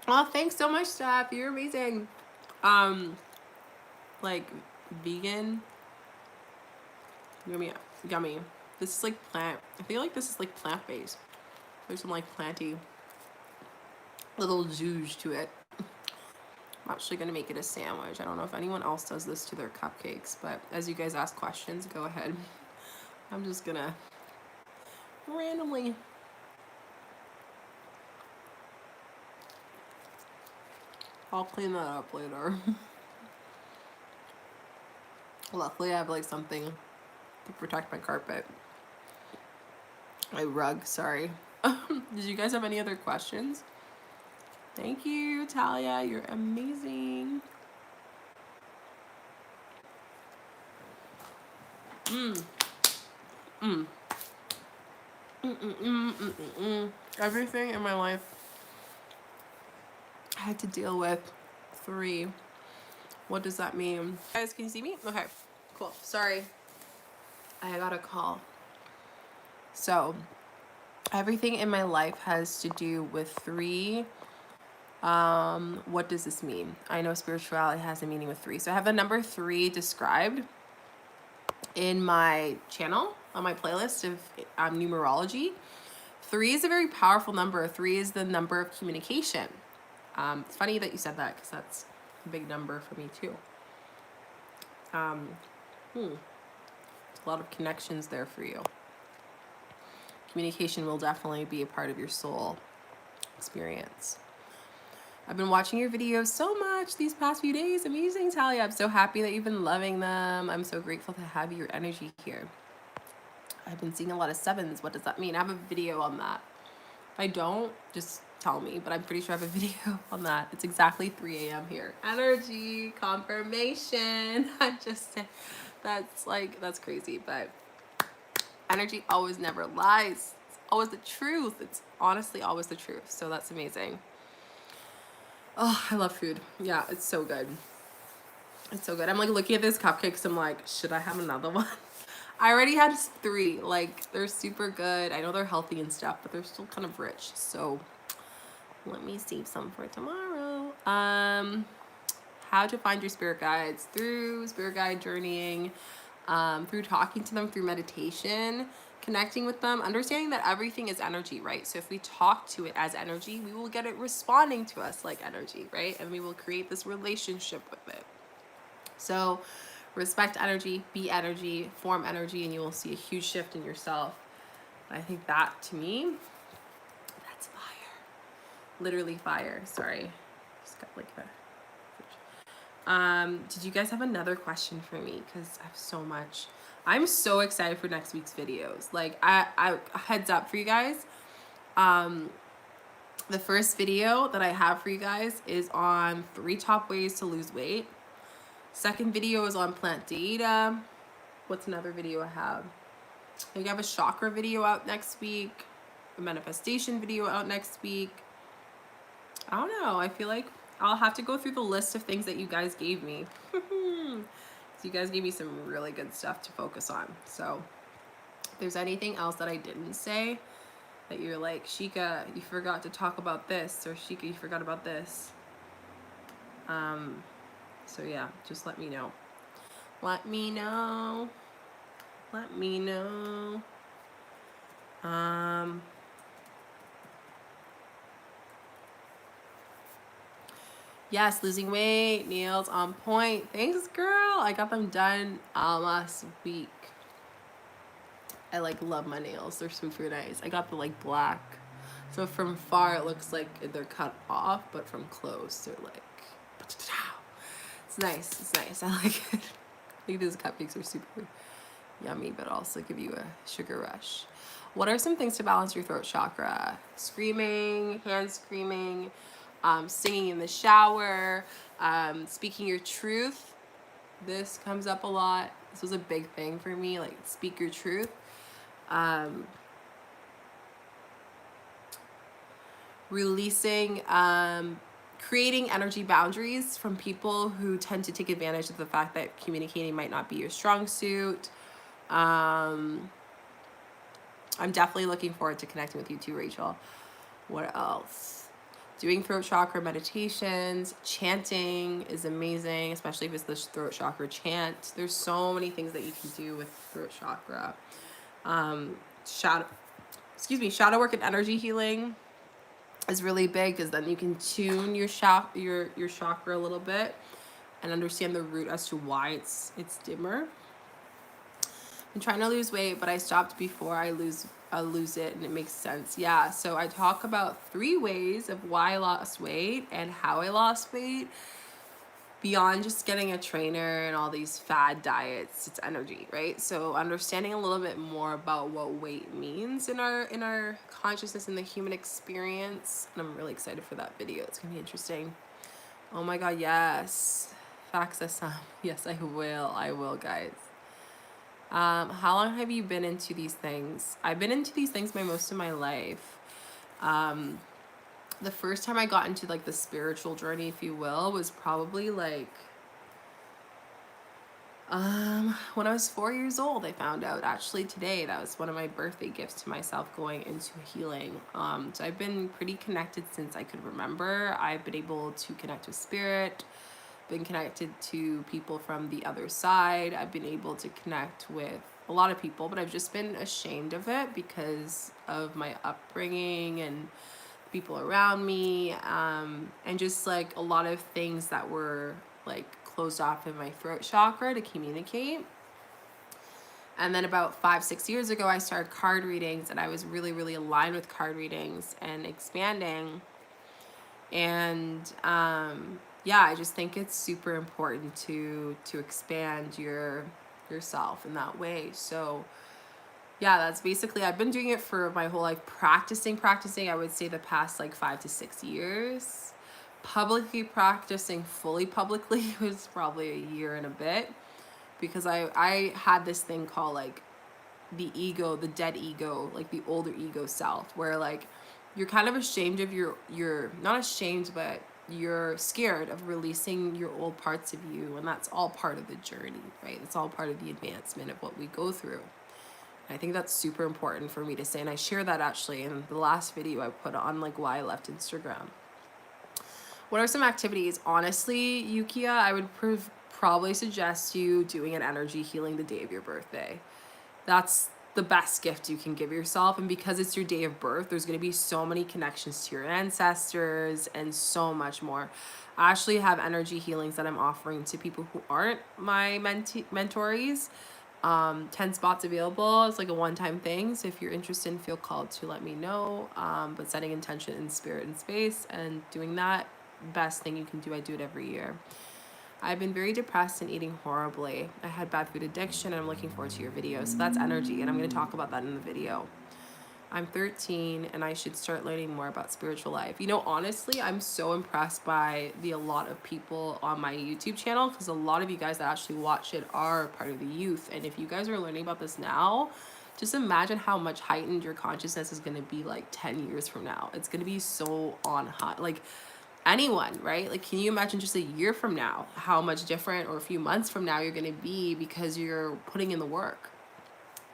Oh, thanks so much, Steph. You're amazing. Like vegan. Yummy. Yummy. This is like plant. I feel like this is like plant-based. There's some like planty little zhuzh to it. I'm actually gonna make it a sandwich. I don't know if anyone else does this to their cupcakes, but as you guys ask questions, go ahead. I'm just gonna randomly. I'll clean that up later. Luckily, I have like something to protect my carpet. My rug, sorry. Did you guys have any other questions? Thank you, Talia. You're amazing. Everything in my life I had to deal with 3. What does that mean? Guys, can you see me? Okay, cool. Sorry. I got a call. So, everything in my life has to do with 3. What does this mean? I know spirituality has a meaning with 3. So I have the number 3 described in my channel, on my playlist of numerology. 3 is a very powerful number. 3 is the number of communication. It's funny that you said that because that's a big number for me too. There's a lot of connections there for you. Communication will definitely be a part of your soul experience. I've been watching your videos so much these past few days. Amazing, Talia. I'm so happy that you've been loving them. I'm so grateful to have your energy here. I've been seeing a lot of 7s. What does that mean? I have a video on that. If I don't, just tell me, but I'm pretty sure I have a video on that. It's exactly 3 a.m. here. Energy, confirmation. I just said, that's crazy, but energy always never lies. It's always the truth. It's honestly always the truth. So that's amazing. Oh, I love food. Yeah, it's so good. It's so good. I'm like looking at this cupcake because I'm like, should I have another one? I already had 3. Like, they're super good. I know they're healthy and stuff, but they're still kind of rich. So let me save some for tomorrow. How to find your spirit guides through spirit guide journeying, through talking to them, through meditation, connecting with them, understanding that everything is energy, right? So if we talk to it as energy, we will get it responding to us like energy, right? And we will create this relationship with it. So respect energy, be energy, form energy, and you will see a huge shift in yourself. I think that, to me, that's fire. Literally fire. Sorry. Just got like a... did you guys have another question for me? Because I have so much. I'm so excited for next week's videos. Like, I heads up for you guys. The first video that I have for you guys is on 3 top ways to lose weight. Second video is on plant data. What's another video I have? I think I have a chakra video out next week. A manifestation video out next week. I don't know. I feel like I'll have to go through the list of things that you guys gave me. So you guys gave me some really good stuff to focus on. So if there's anything else that I didn't say that you're like, Shika, you forgot to talk about this, or Shika, you forgot about this. So yeah, just let me know. Let me know. Let me know. Yes, losing weight, nails on point. Thanks, girl. I got them done last week. I like love my nails. They're super nice. I got the like black. So from far it looks like they're cut off, but from close they're like, it's nice. It's nice. I like it. I think these cupcakes are super yummy, but also give you a sugar rush. What are some things to balance your throat chakra? Screaming, hand screaming, singing in the shower, speaking your truth. This comes up a lot. This was a big thing for me, like speak your truth. Releasing creating energy boundaries from people who tend to take advantage of the fact that communicating might not be your strong suit. I'm definitely looking forward to connecting with you too, Rachel. What else? Doing throat chakra meditations, chanting is amazing, especially if it's the throat chakra chant. There's so many things that you can do with throat chakra. Shadow work and energy healing is really big, because then you can tune your chakra a little bit and understand the root as to why it's dimmer. I'm trying to lose weight, but I stopped before I lose it, and it makes sense. Yeah, so I talk about 3 ways of why I lost weight and how I lost weight. Beyond just getting a trainer and all these fad diets, it's energy, right? So understanding a little bit more about what weight means in our consciousness and the human experience. And I'm really excited for that video. It's gonna be interesting. Oh my god, yes. Fax us some. Yes, I will, guys. How long have you been into these things? I've been into these things most of my life. The first time I got into like the spiritual journey, if you will, was probably like when I was 4 years old. I found out actually today. That was one of my birthday gifts to myself, going into healing. So I've been pretty connected since I could remember. I've been able to connect with spirit, been connected to people from the other side. I've been able to connect with a lot of people, but I've just been ashamed of it because of my upbringing and people around me, and just like a lot of things that were like closed off in my throat chakra to communicate. And then about 5-6 years ago, I started card readings, and I was really, really aligned with card readings and expanding. And yeah, I just think it's super important to expand yourself in that way. So yeah, that's basically, I've been doing it for my whole life, practicing, I would say the past like 5 to 6 years. Publicly practicing fully publicly was probably a year and a bit, because I had this thing called like the ego, the dead ego, like the older ego self, where like you're kind of ashamed of you're not ashamed, but you're scared of releasing your old parts of you, and that's all part of the journey, right? It's all part of the advancement of what we go through. I think that's super important for me to say, and I share that actually in the last video I put on like why I left Instagram. What are some activities? Honestly, Yukia, I would probably suggest you doing an energy healing the day of your birthday. That's the best gift you can give yourself, and because it's your day of birth, there's going to be so many connections to your ancestors and so much more. I actually have energy healings that I'm offering to people who aren't my mentorees. 10 spots available. It's like a one-time thing, so if you're interested and feel called to let me know. But setting intention in spirit and space and doing that, best thing you can do. I do it every year. I've been very depressed and eating horribly. I had bad food addiction, and I'm looking forward to your video. So that's energy, and I'm going to talk about that in the video. I'm 13 and I should start learning more about spiritual life. You know, honestly, I'm so impressed by a lot of people on my YouTube channel, because a lot of you guys that actually watch it are part of the youth. And if you guys are learning about this now, just imagine how much heightened your consciousness is going to be like 10 years from now. It's going to be so on high. Like anyone, right? Like, can you imagine just a year from now how much different, or a few months from now you're going to be, because you're putting in the work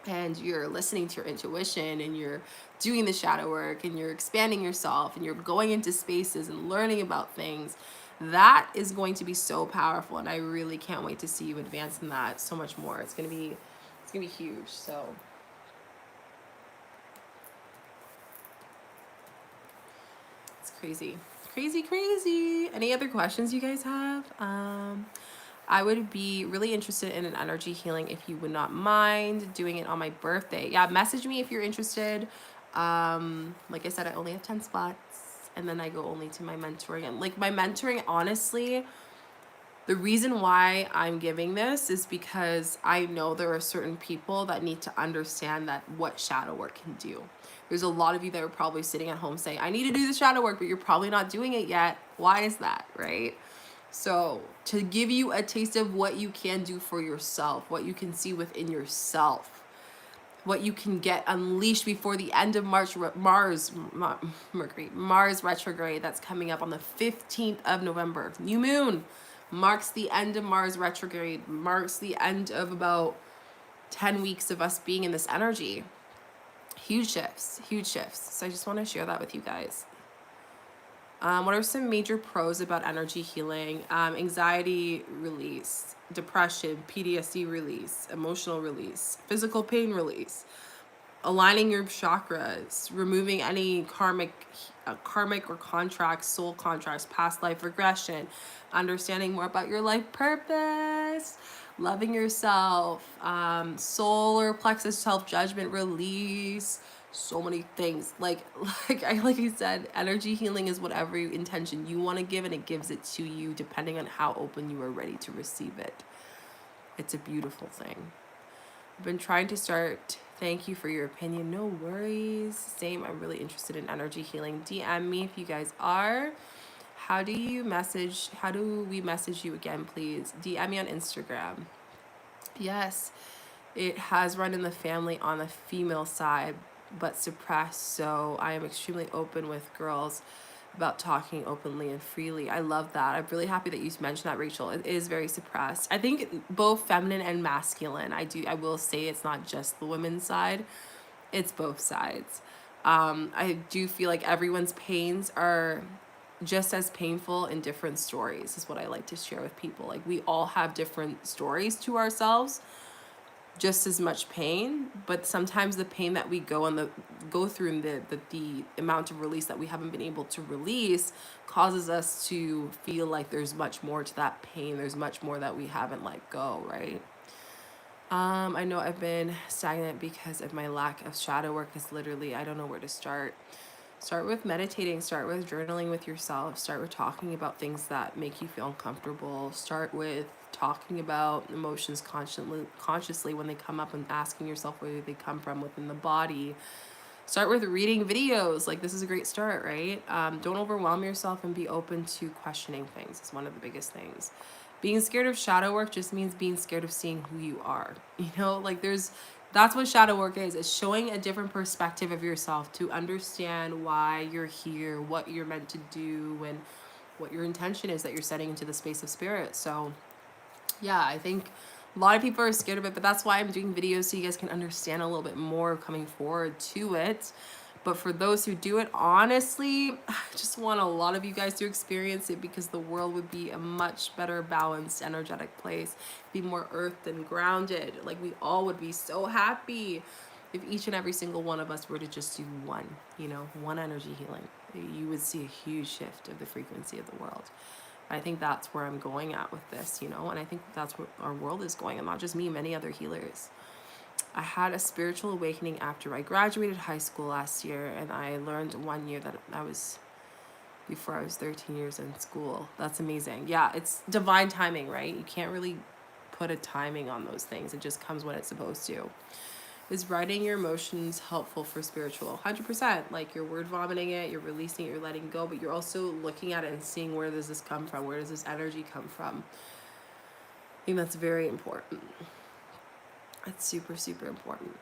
and you're listening to your intuition and you're doing the shadow work and you're expanding yourself and you're going into spaces and learning about things. That is going to be so powerful, and I really can't wait to see you advance in that so much more. It's gonna be huge. So it's crazy. Any other questions you guys have? I would be really interested in an energy healing if you would not mind doing it on my birthday. Yeah, message me if you're interested. Like I said, I only have 10 spots, and then I go only to my mentoring. And like my mentoring, honestly, the reason why I'm giving this is because I know there are certain people that need to understand that what shadow work can do. There's a lot of you that are probably sitting at home saying, I need to do the shadow work, but you're probably not doing it yet. Why is that, right? So to give you a taste of what you can do for yourself, what you can see within yourself, what you can get unleashed before the end of Mars retrograde that's coming up on the 15th of November. New moon marks the end of Mars retrograde, marks the end of about 10 weeks of us being in this energy. Huge shifts, huge shifts. So I just want to share that with you guys. What are some major pros about energy healing? Anxiety release, depression, PTSD release, emotional release, physical pain release, aligning your chakras, removing any karmic or contracts, soul contracts, past life regression, understanding more about your life purpose, loving yourself, solar plexus self-judgment release, so many things. Like I said, energy healing is whatever intention you want to give, and it gives it to you depending on how open you are ready to receive it. It's a beautiful thing. I've been trying to start. Thank you for your opinion. No worries. Same. I'm really interested in energy healing. DM me if you guys are. How do we message you again, please? DM me on Instagram. Yes, it has run in the family on the female side, but suppressed. So I am extremely open with girls about talking openly and freely. I love that. I'm really happy that you mentioned that, Rachel. It is very suppressed. I think both feminine and masculine. I will say it's not just the women's side. It's both sides. I do feel like everyone's pains are just as painful in different stories, is what I like to share with people. Like, we all have different stories to ourselves, just as much pain, but sometimes the pain that we go through and the amount of release that we haven't been able to release causes us to feel like there's much more to that pain. There's much more that we haven't let go, right? I know I've been stagnant because of my lack of shadow work. Is literally, I don't know where to start. Start with meditating, start with journaling with yourself, start with talking about things that make you feel uncomfortable, start with talking about emotions consciously when they come up, and asking yourself where they come from within the body. Start with reading videos. Like, this is a great start, right? Don't overwhelm yourself, and be open to questioning things. It's one of the biggest things. Being scared of shadow work just means being scared of seeing who you are. You know, like, that's what shadow work is. It's showing a different perspective of yourself to understand why you're here, what you're meant to do, and what your intention is that you're setting into the space of spirit. So yeah, I think a lot of people are scared of it, but that's why I'm doing videos, so you guys can understand a little bit more coming forward to it. But for those who do it, honestly, I just want a lot of you guys to experience it, because the world would be a much better balanced, energetic place, be more earthed and grounded. Like, we all would be so happy if each and every single one of us were to just do one energy healing. You would see a huge shift of the frequency of the world. I think that's where I'm going at with this, and I think that's where our world is going, and not just me, many other healers. I had a spiritual awakening after I graduated high school last year, and I learned 1 year that before I was 13 years in school. That's amazing. Yeah, it's divine timing, right? You can't really put a timing on those things. It just comes when it's supposed to. Is writing your emotions helpful for spiritual? 100%. Like, you're word vomiting it, you're releasing it, you're letting go, but you're also looking at it and seeing, where does this come from? Where does this energy come from? I think that's very important. It's super, super important.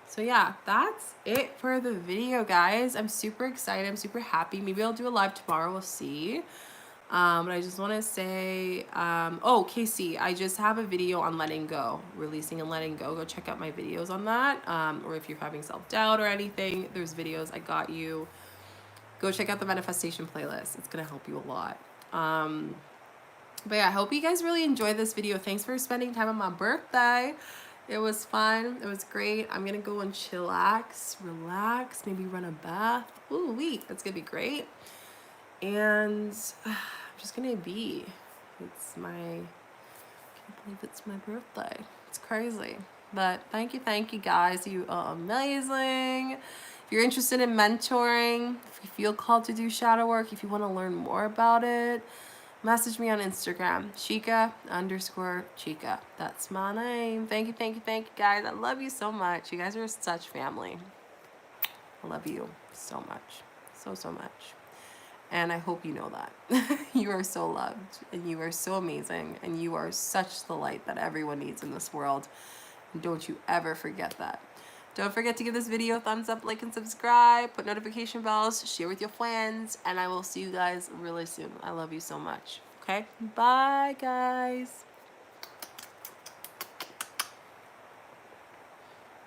So yeah, that's it for the video, guys. I'm super excited. I'm super happy. Maybe I'll do a live tomorrow. We'll see. But I just want to say, Casey, I just have a video on letting go, releasing and letting go. Go check out my videos on that. Or if you're having self-doubt or anything, there's videos. I got you. Go check out the manifestation playlist. It's going to help you a lot. But yeah, I hope you guys really enjoyed this video. Thanks for spending time on my birthday. It was fun. It was great. I'm going to go and chillax, relax, maybe run a bath. Ooh, that's going to be great. And I'm just going to be. I can't believe it's my birthday. It's crazy. But thank you guys. You are amazing. If you're interested in mentoring, if you feel called to do shadow work, if you want to learn more about it, message me on Instagram, Chica_Chica. That's my name. Thank you, guys. I love you so much. You guys are such family. I love you so much. So much. And I hope you know that. You are so loved, and you are so amazing, and you are such the light that everyone needs in this world. And don't you ever forget that. Don't forget to give this video a thumbs up, like, and subscribe. Put notification bells, share with your friends, and I will see you guys really soon. I love you so much. Okay? Bye, guys.